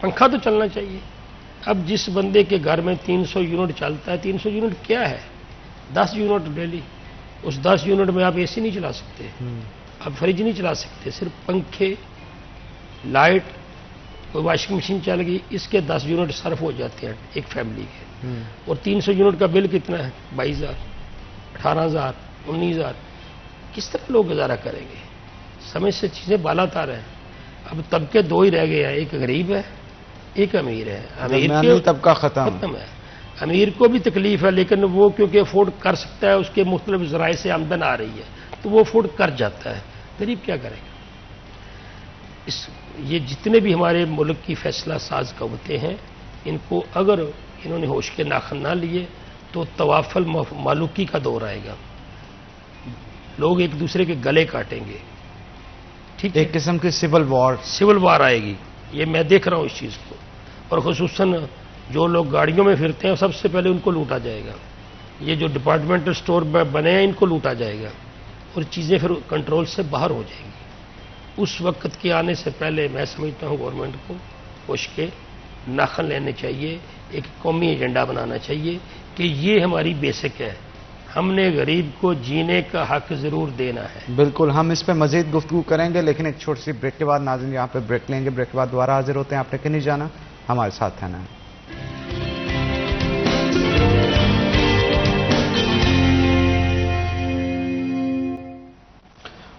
پنکھا تو چلنا چاہیے۔ اب جس بندے کے گھر میں 300 یونٹ چلتا ہے، 300 یونٹ کیا ہے؟ 10 یونٹ ڈیلی، اس 10 یونٹ میں آپ اے سی نہیں چلا سکتے، آپ فریج نہیں چلا سکتے، صرف پنکھے، لائٹ، کوئی واشنگ مشین چل گئی، اس کے 10 یونٹ صرف ہو جاتے ہیں ایک فیملی کے۔ اور 300 یونٹ کا بل کتنا ہے؟ 22,000، 18,000، 19,000۔ کس طرح لوگ گزارا کریں گے؟ سمجھ سے چیزیں بالا تار ہیں۔ اب طبقے دو ہی رہ گئے ہیں، ایک غریب ہے، ایک امیر ہے۔ درمیانی طبقہ ختم ہے۔ امیر کو بھی تکلیف ہے، لیکن وہ کیونکہ افورڈ کر سکتا ہے، اس کے مختلف ذرائع سے آمدن آ رہی ہے تو وہ افورڈ کر جاتا ہے۔ غریب کیا کرے گا؟ یہ جتنے بھی ہمارے ملک کی فیصلہ ساز قوتیں ہیں، ان کو اگر انہوں نے ہوش کے ناخن نہ لیے تو طواف المالوکی کا دور آئے گا، لوگ ایک دوسرے کے گلے کاٹیں گے، ٹھیک ہے؟ ایک قسم کی سول وار آئے گی، یہ میں دیکھ رہا ہوں اس چیز کو۔ اور خصوصاً جو لوگ گاڑیوں میں پھرتے ہیں سب سے پہلے ان کو لوٹا جائے گا، یہ جو ڈپارٹمنٹل سٹور بنے ہیں ان کو لوٹا جائے گا، اور چیزیں پھر کنٹرول سے باہر ہو جائیں گی۔ اس وقت کے آنے سے پہلے میں سمجھتا ہوں گورنمنٹ کو ہوش کے ناخن لینے چاہیے، ایک قومی ایجنڈا بنانا چاہیے کہ یہ ہماری بیسک ہے، ہم نے غریب کو جینے کا حق ضرور دینا ہے۔ بالکل، ہم اس پہ مزید گفتگو کریں گے، لیکن ایک چھوٹی سی بریک کے بعد ناظرین یہاں پہ بریک لیں گے، بریک کے بعد دوبارہ حاضر ہوتے ہیں۔ آپ نے کہیں نہیں جانا، ہمارے ساتھ رہنا ہے۔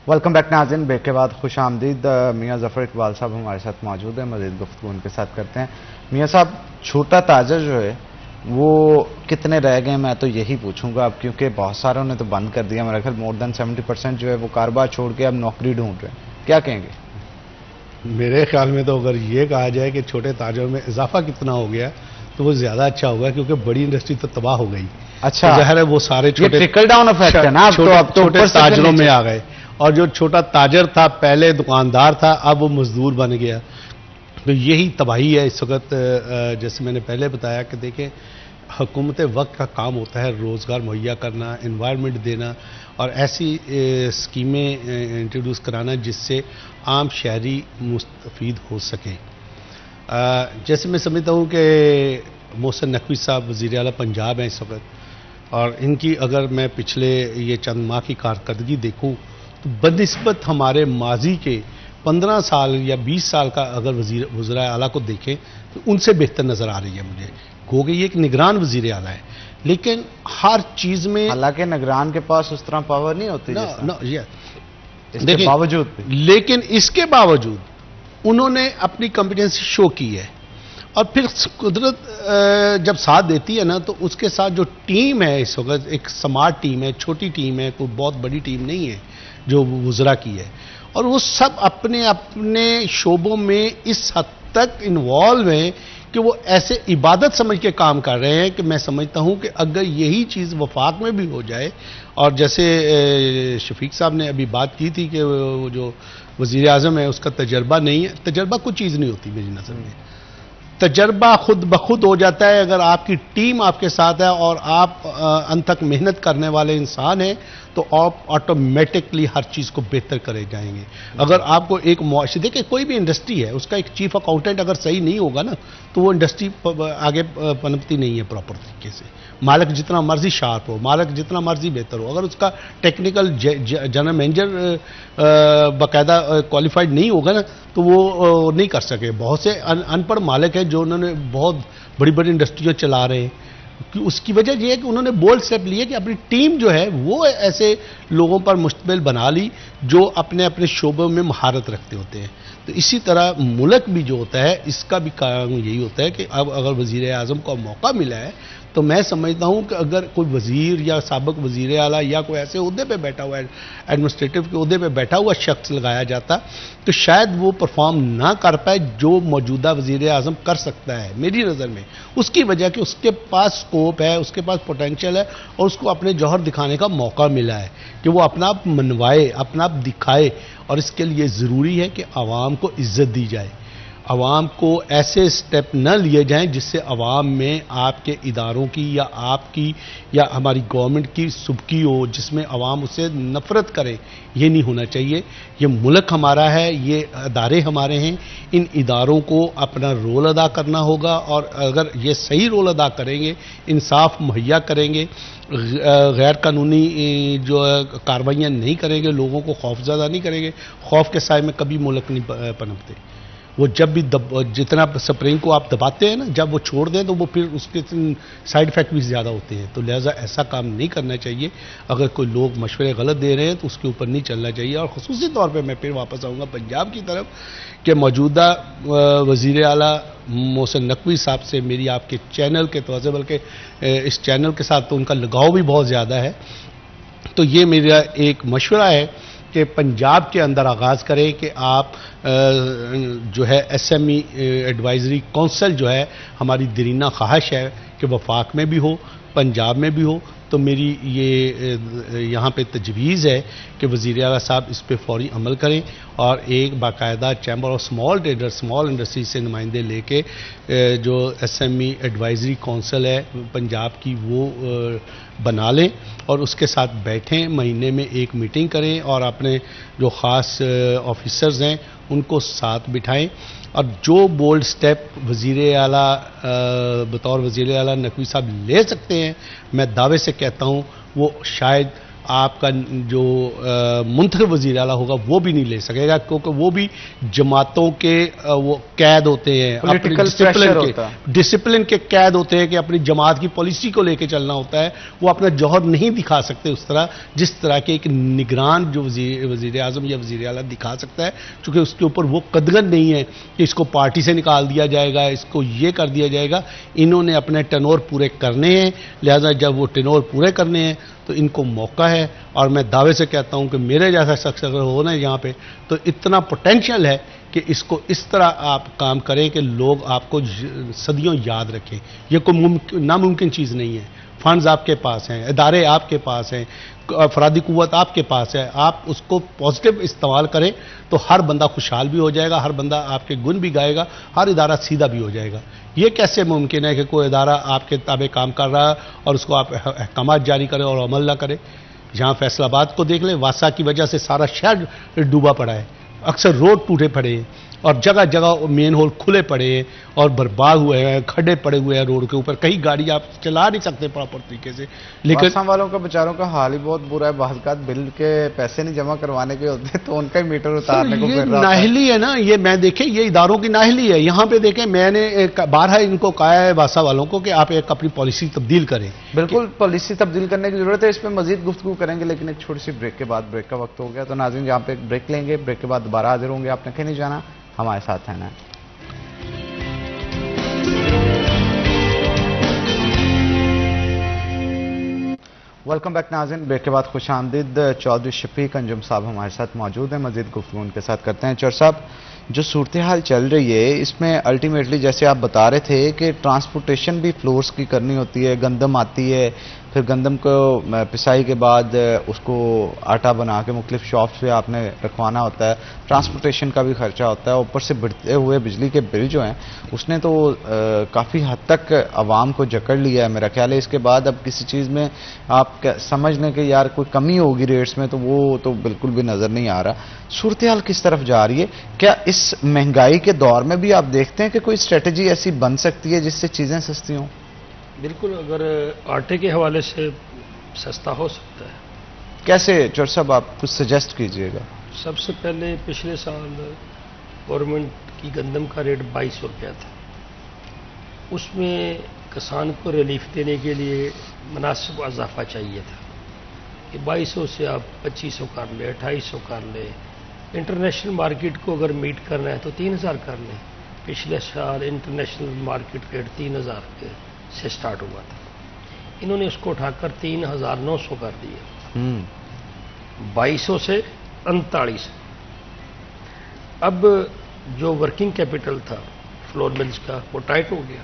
ویلکم بیک ناظرین، بریک کے بعد خوش آمدید۔ میاں ظفر اقبال صاحب ہمارے ساتھ موجود ہیں، مزید گفتگو ان کے ساتھ کرتے ہیں۔ میاں صاحب، چھوٹا تاجر جو ہے وہ کتنے رہ گئے میں تو یہی پوچھوں گا اب، کیونکہ بہت ساروں نے تو بند کر دیا، میرا خیال مور دین 70% جو ہے وہ کاروبار چھوڑ کے اب نوکری ڈھونڈ رہے ہیں، کیا کہیں گے؟ میرے خیال میں تو اگر یہ کہا جائے کہ چھوٹے تاجروں میں اضافہ کتنا ہو گیا تو وہ زیادہ اچھا ہوگا، کیونکہ بڑی انڈسٹری تو تباہ ہو گئی۔ اچھا، ظاہر ہے وہ سارے چھوٹے ٹرکل ڈاؤن افیکٹ ہے نا، اب تو چھوٹے تاجروں میں آ گئے، اور جو چھوٹا تاجر تھا پہلے دکاندار تھا اب وہ مزدور بن گیا۔ تو یہی تباہی ہے اس وقت۔ جیسے میں نے پہلے بتایا کہ دیکھیں، حکومت وقت کا کام ہوتا ہے روزگار مہیا کرنا، انوائرمنٹ دینا، اور ایسی اسکیمیں انٹروڈیوس کرانا جس سے عام شہری مستفید ہو سکیں۔ جیسے میں سمجھتا ہوں کہ محسن نقوی صاحب وزیر اعلیٰ پنجاب ہیں اس وقت، اور ان کی اگر میں پچھلے یہ چند ماہ کی کارکردگی دیکھوں تو بنسبت ہمارے ماضی کے 15 سال یا 20 سال کا اگر وزراء اعلیٰ کو دیکھیں تو ان سے بہتر نظر آ رہی ہے مجھے۔ گو کہ یہ ایک نگران وزیر اعلیٰ ہے، لیکن ہر چیز میں، حالانکہ نگران کے پاس اس طرح پاور نہیں ہوتی اس کے باوجود بھی، لیکن اس کے باوجود انہوں نے اپنی کمپیٹنسی شو کی ہے، اور پھر قدرت جب ساتھ دیتی ہے نا تو اس کے ساتھ جو ٹیم ہے اس وقت ایک سمارٹ ٹیم ہے، چھوٹی ٹیم ہے، کوئی بہت بڑی ٹیم نہیں ہے جو وزراء کی ہے، اور وہ سب اپنے اپنے شعبوں میں اس حد تک انوالو ہیں کہ وہ ایسے عبادت سمجھ کے کام کر رہے ہیں کہ میں سمجھتا ہوں کہ اگر یہی چیز وفاق میں بھی ہو جائے، اور جیسے شفیق صاحب نے ابھی بات کی تھی کہ وہ جو وزیر اعظم ہے اس کا تجربہ نہیں ہے، تجربہ کوئی چیز نہیں ہوتی میری نظر میں۔ تجربہ خود بخود ہو جاتا ہے اگر آپ کی ٹیم آپ کے ساتھ ہے اور آپ انت تک محنت کرنے والے انسان ہیں تو آپ آٹومیٹکلی ہر چیز کو بہتر کرے جائیں گے۔ اگر آپ کو ایک معاشرے، دیکھیں کوئی بھی انڈسٹری ہے اس کا ایک چیف اکاؤنٹنٹ اگر صحیح نہیں ہوگا نا تو وہ انڈسٹری آگے پنپتی نہیں ہے پراپر طریقے سے۔ مالک جتنا مرضی شارپ ہو، مالک جتنا مرضی بہتر ہو، اگر اس کا ٹیکنیکل جنرل مینیجر باقاعدہ کوالیفائڈ نہیں ہوگا نا تو وہ نہیں کر سکے۔ بہت سے ان پڑھ مالک ہیں جو انہوں نے بہت بڑی بڑی انڈسٹریاں چلا رہے ہیں، اس کی وجہ یہ ہے کہ انہوں نے بولڈ اسٹیپ لیے کہ اپنی ٹیم جو ہے وہ ایسے لوگوں پر مشتمل بنا لی جو اپنے اپنے شعبوں میں مہارت رکھتے ہوتے ہیں۔ تو اسی طرح ملک بھی جو ہوتا ہے اس کا بھی کام یہی ہوتا ہے کہ اب اگر وزیر اعظم کو موقع ملا ہے تو میں سمجھتا ہوں کہ اگر کوئی وزیر یا سابق وزیر اعلیٰ یا کوئی ایسے عہدے پہ بیٹھا ہوا ہے، ایڈمنسٹریٹو کے عہدے پہ بیٹھا ہوا شخص لگایا جاتا تو شاید وہ پرفارم نہ کر پائے جو موجودہ وزیر اعظم کر سکتا ہے میری نظر میں، اس کی وجہ کہ اس کے پاس سکوپ ہے، اس کے پاس پوٹینشیل ہے، اور اس کو اپنے جوہر دکھانے کا موقع ملا ہے کہ وہ اپنا آپ منوائے، اپنا آپ دکھائے، اور اس کے لیے ضروری ہے کہ عوام کو عزت دی جائے، عوام کو ایسے سٹیپ نہ لیے جائیں جس سے عوام میں آپ کے اداروں کی یا آپ کی یا ہماری گورنمنٹ کی سبکی ہو، جس میں عوام اسے نفرت کرے. یہ نہیں ہونا چاہیے. یہ ملک ہمارا ہے، یہ ادارے ہمارے ہیں، ان اداروں کو اپنا رول ادا کرنا ہوگا، اور اگر یہ صحیح رول ادا کریں گے، انصاف مہیا کریں گے، غیر قانونی جو کاروائیاں نہیں کریں گے، لوگوں کو خوف زدہ نہیں کریں گے، خوف کے سائے میں کبھی ملک نہیں پنپتے. وہ جب بھی جتنا سپرنگ کو آپ دباتے ہیں نا، جب وہ چھوڑ دیں تو وہ پھر اس کے سائیڈ افیکٹ بھی زیادہ ہوتے ہیں. تو لہٰذا ایسا کام نہیں کرنا چاہیے. اگر کوئی لوگ مشورے غلط دے رہے ہیں تو اس کے اوپر نہیں چلنا چاہیے. اور خصوصی طور پہ میں پھر واپس آؤں گا پنجاب کی طرف کہ موجودہ وزیر اعلیٰ محسن نقوی صاحب سے میری آپ کے چینل کے توجہ، بلکہ اس چینل کے ساتھ تو ان کا لگاؤ بھی بہت زیادہ ہے. تو یہ میرا ایک مشورہ ہے کہ پنجاب کے اندر آغاز کریں کہ آپ جو ہے S M E advisory council جو ہے، ہماری دیرینہ خواہش ہے کہ وفاق میں بھی ہو، پنجاب میں بھی ہو. تو میری یہ یہاں پہ تجویز ہے کہ وزیر اعلیٰ صاحب اس پہ فوری عمل کریں اور ایک باقاعدہ chamber of small trader, small industry سے نمائندے لے کے جو S M E advisory council ہے پنجاب کی وہ بنا لیں اور اس کے ساتھ بیٹھیں، مہینے میں ایک میٹنگ کریں اور اپنے جو خاص آفیسرز ہیں ان کو ساتھ بٹھائیں. اور جو بولڈ سٹیپ وزیر اعلیٰ بطور وزیر اعلیٰ نقوی صاحب لے سکتے ہیں، میں دعوے سے کہتا ہوں وہ شاید آپ کا جو منتخب وزیر اعلیٰ ہوگا وہ بھی نہیں لے سکے گا، کیونکہ وہ بھی جماعتوں کے وہ قید ہوتے ہیں، ڈسپلن کے قید ہوتے ہیں کہ اپنی جماعت کی پالیسی کو لے کے چلنا ہوتا ہے. وہ اپنا جوہر نہیں دکھا سکتے اس طرح جس طرح کے ایک نگران جو وزیر اعظم یا وزیر اعلیٰ دکھا سکتا ہے، چونکہ اس کے اوپر وہ قدغن نہیں ہے کہ اس کو پارٹی سے نکال دیا جائے گا، اس کو یہ کر دیا جائے گا. انہوں نے اپنے ٹینور پورے کرنے ہیں، لہذا جب وہ ٹینور پورے کرنے ہیں تو ان کو موقع ہے. اور میں دعوے سے کہتا ہوں کہ میرے جیسا شخص اگر ہونا ہے یہاں پہ تو اتنا پوٹینشیل ہے کہ اس کو اس طرح آپ کام کریں کہ لوگ آپ کو صدیوں یاد رکھیں. یہ کوئی ناممکن چیز نہیں ہے. فنڈز آپ کے پاس ہیں، ادارے آپ کے پاس ہیں، افرادی قوت آپ کے پاس ہے. آپ اس کو پازیٹیو استعمال کریں تو ہر بندہ خوشحال بھی ہو جائے گا، ہر بندہ آپ کے گن بھی گائے گا، ہر ادارہ سیدھا بھی ہو جائے گا. یہ کیسے ممکن ہے کہ کوئی ادارہ آپ کے تابع کام کر رہا ہے اور اس کو آپ احکامات جاری کریں اور عمل نہ کریں؟ جہاں فیصل آباد کو دیکھ لیں، واسا کی وجہ سے سارا شہر ڈوبا پڑا ہے، اکثر روڈ ٹوٹے پڑے ہیں اور جگہ جگہ مین ہول کھلے پڑے ہیں اور برباد ہوئے ہیں، کھڈے پڑے ہوئے ہیں روڈ کے اوپر، کہیں گاڑی آپ چلا نہیں سکتے پراپر طریقے سے. لیکن آسام والوں کا بیچاروں کا حال ہی بہت برا ہے. بعض اوقات بل کے پیسے نہیں جمع کروانے کے ہوتے تو ان کا ہی میٹر اتارنے کو پھر رہا ہے. نااہلی ہے نا یہ. میں دیکھیں یہ اداروں کی نااہلی ہے. یہاں پہ دیکھیں میں نے بارہا ان کو کہا ہے واسا والوں کو کہ آپ ایک اپنی پالیسی تبدیل کریں. بالکل پالیسی تبدیل کرنے کی ضرورت ہے. اس پہ مزید گفتگو کریں گے لیکن ایک چھوٹی سی بریک کے بعد. بریک کا وقت ہو گیا تو ناظرین یہاں پہ ایک بریک لیں گے. بریک کے بعد دوبارہ حاضر ہوں گے. آپ نے کہیں نہیں جانا، ہمارے ساتھ رہنا ہے. ویلکم بیک ناظرین. بریک کے بعد خوش آمدید. چودھری شفیق انجم صاحب ہمارے ساتھ موجود ہیں. مزید گفتگو ان کے ساتھ کرتے ہیں. چودھری صاحب جو صورتحال چل رہی ہے اس میں الٹیمیٹلی جیسے آپ بتا رہے تھے کہ ٹرانسپورٹیشن بھی فلورز کی کرنی ہوتی ہے. گندم آتی ہے، پھر گندم کو پسائی کے بعد اس کو آٹا بنا کے مختلف شاپس پہ آپ نے رکھوانا ہوتا ہے. ٹرانسپورٹیشن کا بھی خرچہ ہوتا ہے. اوپر سے بڑھتے ہوئے بجلی کے بل جو ہیں اس نے تو کافی حد تک عوام کو جکڑ لیا ہے میرا خیال ہے. اس کے بعد اب کسی چیز میں آپ سمجھ لیں کہ یار کوئی کمی ہوگی ریٹس میں تو وہ تو بالکل بھی نظر نہیں آ رہا. صورتحال کس طرف جا رہی ہے؟ کیا اس مہنگائی کے دور میں بھی آپ دیکھتے ہیں کہ کوئی اسٹریٹجی ایسی بن سکتی ہے جس سے چیزیں سستی ہوں؟ بالکل. اگر آٹے کے حوالے سے سستا ہو سکتا ہے. کیسے چودھری صاحب آپ کچھ سجیسٹ کیجئے گا؟ سب سے پہلے پچھلے سال گورنمنٹ کی گندم کا ریٹ 2200 روپیہ تھا. اس میں کسان کو ریلیف دینے کے لیے مناسب اضافہ چاہیے تھا کہ 2200 سے آپ 2500 کر لیں، 2800 کر لیں. انٹرنیشنل مارکیٹ کو اگر میٹ کرنا ہے تو 3000 کر لیں. پچھلے سال انٹرنیشنل مارکیٹ ریٹ 3000 سے سٹارٹ ہوا تھا. انہوں نے اس کو اٹھا کر 3,900 کر دیا، 2200 سے 39۔ اب جو ورکنگ کیپٹل تھا فلور ملز کا وہ ٹائٹ ہو گیا،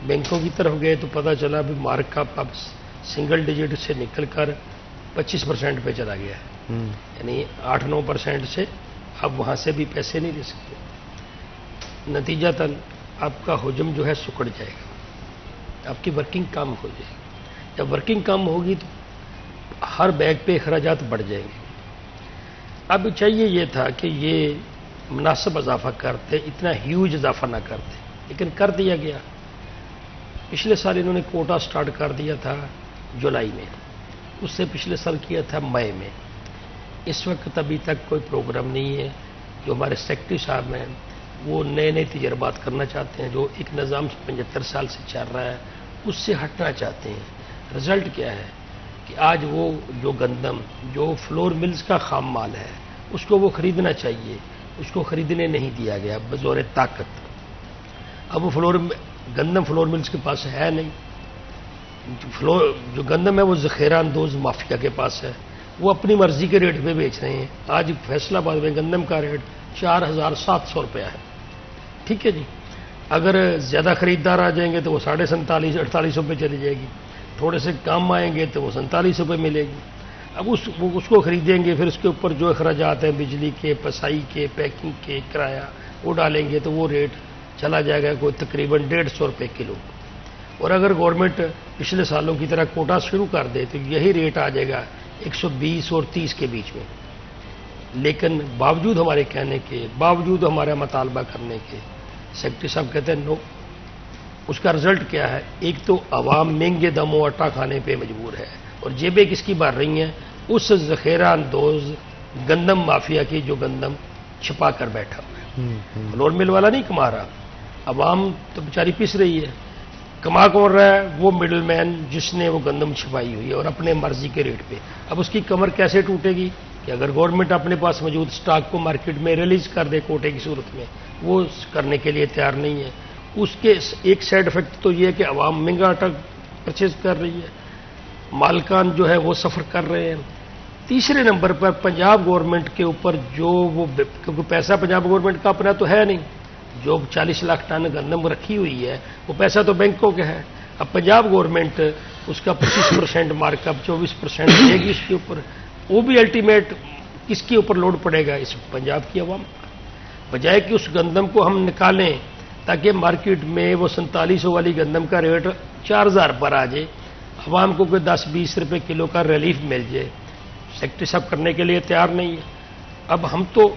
بینکوں کی طرف گئے تو پتہ چلا بھی مارک اپ اب سنگل ڈیجٹ سے نکل کر 25% پہ چلا گیا ہے، یعنی 8-9% سے اب وہاں سے بھی پیسے نہیں لے سکتے۔ نتیجتاً آپ کا حجم جو ہے سکڑ جائے گا، آپ کی ورکنگ کم ہو جائے گی۔ جب ورکنگ کم ہوگی تو ہر بیگ پہ اخراجات بڑھ جائیں گے۔ اب چاہیے یہ تھا کہ یہ مناسب اضافہ کرتے، اتنا ہیوج اضافہ نہ کرتے، لیکن کر دیا گیا۔ پچھلے سال انہوں نے کوٹا سٹارٹ کر دیا تھا جولائی میں، اس سے پچھلے سال کیا تھا مئی میں۔ اس وقت ابھی تک کوئی پروگرام نہیں ہے۔ جو ہمارے سیکرٹری صاحب ہیں وہ نئے نئے تجربات کرنا چاہتے ہیں، جو ایک نظام 75 سال سے چل رہا ہے اس سے ہٹنا چاہتے ہیں۔ رزلٹ کیا ہے کہ آج وہ جو گندم جو فلور ملز کا خام مال ہے اس کو وہ خریدنا چاہیے، اس کو خریدنے نہیں دیا گیا بزور طاقت۔ اب وہ گندم فلور ملز کے پاس ہے نہیں، جو گندم ہے وہ ذخیرہ اندوز مافیا کے پاس ہے، وہ اپنی مرضی کے ریٹ پہ بیچ رہے ہیں۔ آج فیصل آباد میں گندم کا ریٹ 4,700 روپیہ ہے، ٹھیک ہے جی۔ اگر زیادہ خریدار آ جائیں گے تو وہ 47-48 روپے چلی جائے گی، تھوڑے سے کم آئیں گے تو وہ 47 روپے ملے گی۔ اب اس کو خریدیں گے، پھر اس کے اوپر جو اخراجات ہیں بجلی کے، پسائی کے، پیکنگ کے، کرایہ وہ ڈالیں گے تو وہ ریٹ چلا جائے گا کوئی تقریباً 150 روپے کلو۔ اور اگر گورنمنٹ پچھلے سالوں کی طرح کوٹا شروع کر دے تو یہی ریٹ آ جائے گا 120 اور 30 کے بیچ میں۔ لیکن باوجود ہمارے کہنے کے، باوجود ہمارا مطالبہ کرنے کے، سیکرٹری صاحب کہتے ہیں نو۔ اس کا رزلٹ کیا ہے؟ ایک تو عوام مہنگے دموں آٹا کھانے پہ مجبور ہے، اور جیبیں کس کی بھر رہی ہیں؟ اس ذخیرہ اندوز گندم مافیا کی جو گندم چھپا کر بیٹھا ہوا ہے۔ فلور مل والا نہیں کما رہا، عوام تو بیچاری پس رہی ہے۔ کما کون رہا ہے؟ وہ مڈل مین جس نے وہ گندم چھپائی ہوئی ہے اور اپنے مرضی کے ریٹ پہ۔ اب اس کی کمر کیسے ٹوٹے گی کہ اگر گورنمنٹ اپنے پاس موجود سٹاک کو مارکیٹ میں ریلیز کر دے کوٹے کی صورت میں، وہ کرنے کے لیے تیار نہیں ہے۔ اس کے ایک سائیڈ افیکٹ تو یہ ہے کہ عوام مہنگا آٹا پرچیز کر رہی ہے، مالکان جو ہے وہ سفر کر رہے ہیں۔ تیسرے نمبر پر پنجاب گورنمنٹ کے اوپر جو وہ، کیونکہ پیسہ پنجاب گورنمنٹ کا اپنا تو ہے نہیں، جو 40 لاکھ ٹن گندم رکھی ہوئی ہے وہ پیسہ تو بینکوں کا ہے۔ اب پنجاب گورنمنٹ اس کا 25% مارک اپ 24% دے گی اس کے اوپر، وہ بھی الٹیمیٹ کس کے اوپر لوڈ پڑے گا؟ اس پنجاب کی عوام۔ بجائے کہ اس گندم کو ہم نکالیں تاکہ مارکیٹ میں وہ 4700 والی گندم کا ریٹ 4000 پر آ جائے، عوام کو کوئی 10-20 روپے کلو کا ریلیف مل جائے، سیکرٹری صاحب کرنے کے لیے تیار نہیں ہے۔ اب ہم تو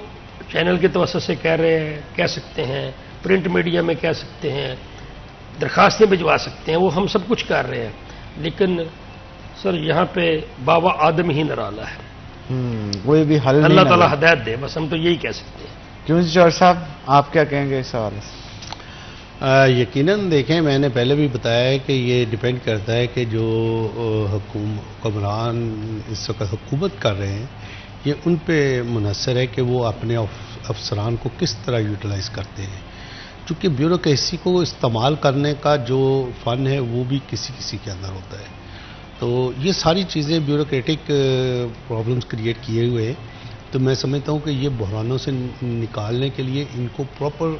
چینل کے توسط سے کہہ رہے ہیں، کہہ سکتے ہیں، پرنٹ میڈیا میں کہہ سکتے ہیں، درخواستیں بھجوا سکتے ہیں، وہ ہم سب کچھ کر رہے ہیں، لیکن سر یہاں پہ بابا آدم ہی نرالا ہے، کوئی بھی حل نہیں۔ اللہ تعالیٰ ہدایت دے، بس ہم تو یہی کہہ سکتے ہیں۔ کیوں جی جوہر صاحب، آپ کیا کہیں گے اس حوالے سے؟ یقیناً دیکھیں، میں نے پہلے بھی بتایا ہے کہ یہ ڈیپینڈ کرتا ہے کہ جو حکمران اس وقت حکومت کر رہے ہیں یہ ان پہ منحصر ہے کہ وہ اپنے افسران کو کس طرح یوٹیلائز کرتے ہیں، چونکہ بیوروکریسی کو استعمال کرنے کا جو فن ہے وہ بھی کسی کسی کے اندر ہوتا ہے۔ تو یہ ساری چیزیں بیوروکریٹک پرابلمز کریٹ کیے ہوئے ہیں، تو میں سمجھتا ہوں کہ یہ بحرانوں سے نکالنے کے لیے ان کو پراپر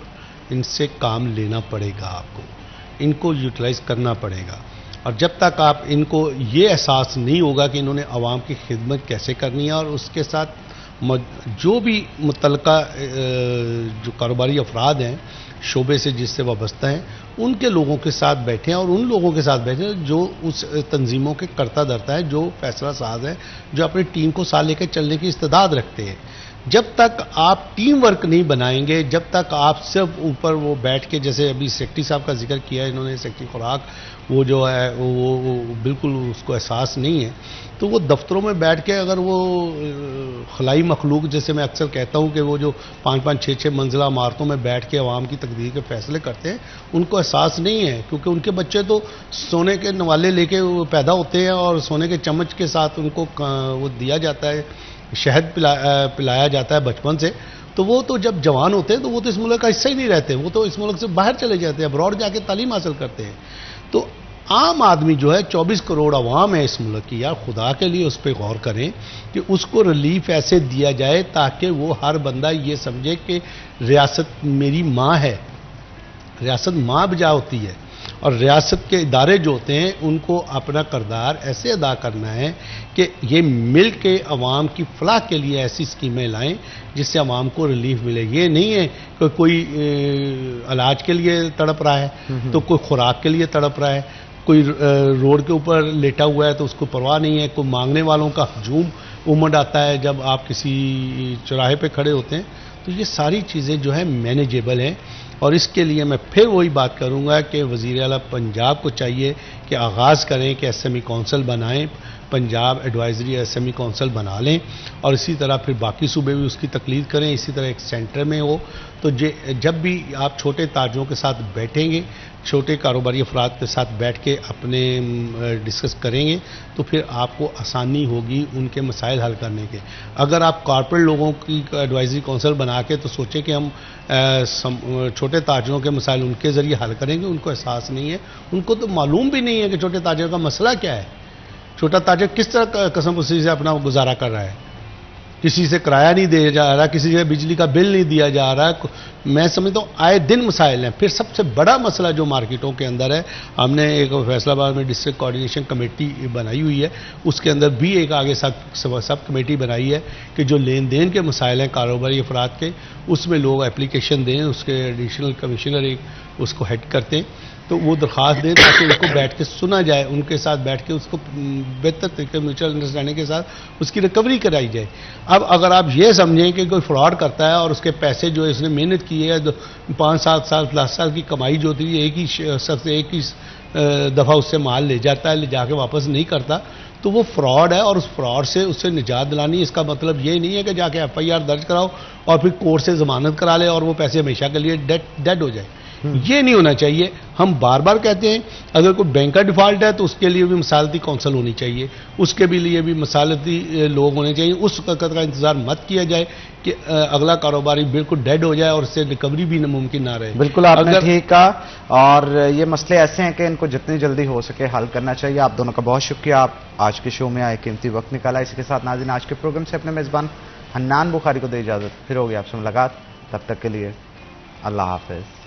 ان سے کام لینا پڑے گا، آپ کو ان کو یوٹیلائز کرنا پڑے گا۔ اور جب تک آپ ان کو یہ احساس نہیں ہوگا کہ انہوں نے عوام کی خدمت کیسے کرنی ہے، اور اس کے ساتھ جو بھی متعلقہ جو کاروباری افراد ہیں شعبے سے جس سے وابستہ ہیں ان کے لوگوں کے ساتھ بیٹھیں، اور ان لوگوں کے ساتھ بیٹھیں جو اس تنظیموں کے کرتا دھرتا ہے، جو فیصلہ ساز ہیں، جو اپنی ٹیم کو ساتھ لے کے چلنے کی استعداد رکھتے ہیں۔ جب تک آپ ٹیم ورک نہیں بنائیں گے، جب تک آپ صرف اوپر وہ بیٹھ کے، جیسے ابھی سیکرٹری صاحب کا ذکر کیا ہے انہوں نے، سیکرٹری خوراک، وہ جو ہے وہ بالکل اس کو احساس نہیں ہے، تو وہ دفتروں میں بیٹھ کے اگر وہ خلائی مخلوق جیسے میں اکثر کہتا ہوں کہ وہ جو 5-5 6-6 منزلہ عمارتوں میں بیٹھ کے عوام کی تقدیر کے فیصلے کرتے ہیں، ان کو احساس نہیں ہے، کیونکہ ان کے بچے تو سونے کے نوالے لے کے پیدا ہوتے ہیں اور سونے کے چمچ کے ساتھ ان کو وہ دیا جاتا ہے، شہد پلایا جاتا ہے بچپن سے، تو وہ تو جب جوان ہوتے ہیں تو وہ تو اس ملک کا حصہ ہی نہیں رہتے، وہ تو اس ملک سے باہر چلے جاتے ہیں، ابراڈ جا کے تعلیم حاصل کرتے ہیں۔ تو عام آدمی جو ہے 24 کروڑ عوام ہے اس ملک کی، یار خدا کے لیے اس پہ غور کریں کہ اس کو ریلیف ایسے دیا جائے تاکہ وہ ہر بندہ یہ سمجھے کہ ریاست میری ماں ہے، ریاست ماں بجا ہوتی ہے، اور ریاست کے ادارے جو ہوتے ہیں ان کو اپنا کردار ایسے ادا کرنا ہے کہ یہ مل کے عوام کی فلاح کے لیے ایسی اسکیمیں لائیں جس سے عوام کو ریلیف ملے۔ یہ نہیں ہے کہ کوئی علاج کے لیے تڑپ رہا ہے تو کوئی خوراک کے لیے تڑپ رہا ہے، کوئی روڈ کے اوپر لیٹا ہوا ہے تو اس کو پرواہ نہیں ہے، کوئی مانگنے والوں کا ہجوم امڑ آتا ہے جب آپ کسی چوراہے پہ کھڑے ہوتے ہیں۔ تو یہ ساری چیزیں جو ہے مینیجیبل ہیں، اور اس کے لیے میں پھر وہی بات کروں گا کہ وزیر اعلیٰ پنجاب کو چاہیے کہ آغاز کریں کہ ایس ایم ای کونسل بنائیں، Punjab advisory S M E council بنا لیں، اور اسی طرح پھر باقی صوبے بھی اس کی تقلید کریں، اسی طرح ایک سینٹر میں ہو۔ تو جب بھی آپ چھوٹے تاجروں کے ساتھ بیٹھیں گے، چھوٹے کاروباری افراد کے ساتھ بیٹھ کے اپنے ڈسکس کریں گے تو پھر آپ کو آسانی ہوگی ان کے مسائل حل کرنے کے۔ اگر آپ کارپوریٹ لوگوں کی ایڈوائزری کونسل بنا کے تو سوچیں کہ ہم چھوٹے تاجروں کے مسائل ان کے ذریعے حل کریں گے، ان کو احساس نہیں ہے، ان کو تو معلوم بھی نہیں ہے کہ چھوٹے تاجر کا مسئلہ کیا ہے، چھوٹا تاجر کس طرح قسم کسی سے اپنا گزارا کر رہا ہے، کسی سے کرایہ نہیں دیا جا رہا، کسی سے بجلی کا بل نہیں دیا جا رہا۔ میں سمجھتا ہوں آئے دن مسائل ہیں۔ پھر سب سے بڑا مسئلہ جو مارکیٹوں کے اندر ہے، ہم نے ایک فیصلہ آباد میں ڈسٹرکٹ کوآرڈینیشن کمیٹی بنائی ہوئی ہے، اس کے اندر بھی ایک آگے سب کمیٹی بنائی ہے کہ جو لین دین کے مسائل ہیں کاروباری افراد کے، اس میں لوگ اپلیکیشن دیں، اس کے ایڈیشنل کمشنر ایک اس کو ہیڈ کرتے ہیں، تو وہ درخواست دیں تاکہ ان کو بیٹھ کے سنا جائے، ان کے ساتھ بیٹھ کے اس کو بہتر طریقے میوچل انڈرسٹینڈنگ کے ساتھ اس کی ریکوری کرائی جائے۔ اب اگر آپ یہ سمجھیں کہ کوئی فراڈ کرتا ہے اور اس کے پیسے جو اس نے محنت کی ہے 5-7 سال 10 سال کی کمائی جو ہوتی ہے ایک ہی شخص ایک ہی دفعہ اس سے مال لے جاتا ہے، لے جا کے واپس نہیں کرتا، تو وہ فراڈ ہے، اور اس فراڈ سے اس سے نجات دلانی۔ اس کا مطلب یہ نہیں ہے کہ جا کے ایف آئی آر درج کراؤ اور پھر کورٹ سے ضمانت کرا لے اور وہ پیسے ہمیشہ کے لیے ڈیڈ ہو جائے، یہ نہیں ہونا چاہیے۔ ہم بار بار کہتے ہیں اگر کوئی بینک کا ڈیفالٹ ہے تو اس کے لیے بھی مسالتی کونسل ہونی چاہیے، اس کے بھی لیے بھی مسالتی لوگ ہونے چاہیے، اس وقت کا انتظار مت کیا جائے کہ اگلا کاروباری بالکل ڈیڈ ہو جائے اور اس سے ریکوری بھی ممکن نہ رہے۔ بالکل آپ نے ٹھیک کہا، اور یہ مسئلے ایسے ہیں کہ ان کو جتنی جلدی ہو سکے حل کرنا چاہیے۔ آپ دونوں کا بہت شکریہ، آپ آج کے شو میں آئے، قیمتی وقت نکالا۔ اسی کے ساتھ ناظرین آج کے پروگرام سے اپنے میزبان حنان بخاری کو دے اجازت، پھر ہوگی آپ سے ملاقات، تب تک کے لیے اللہ حافظ۔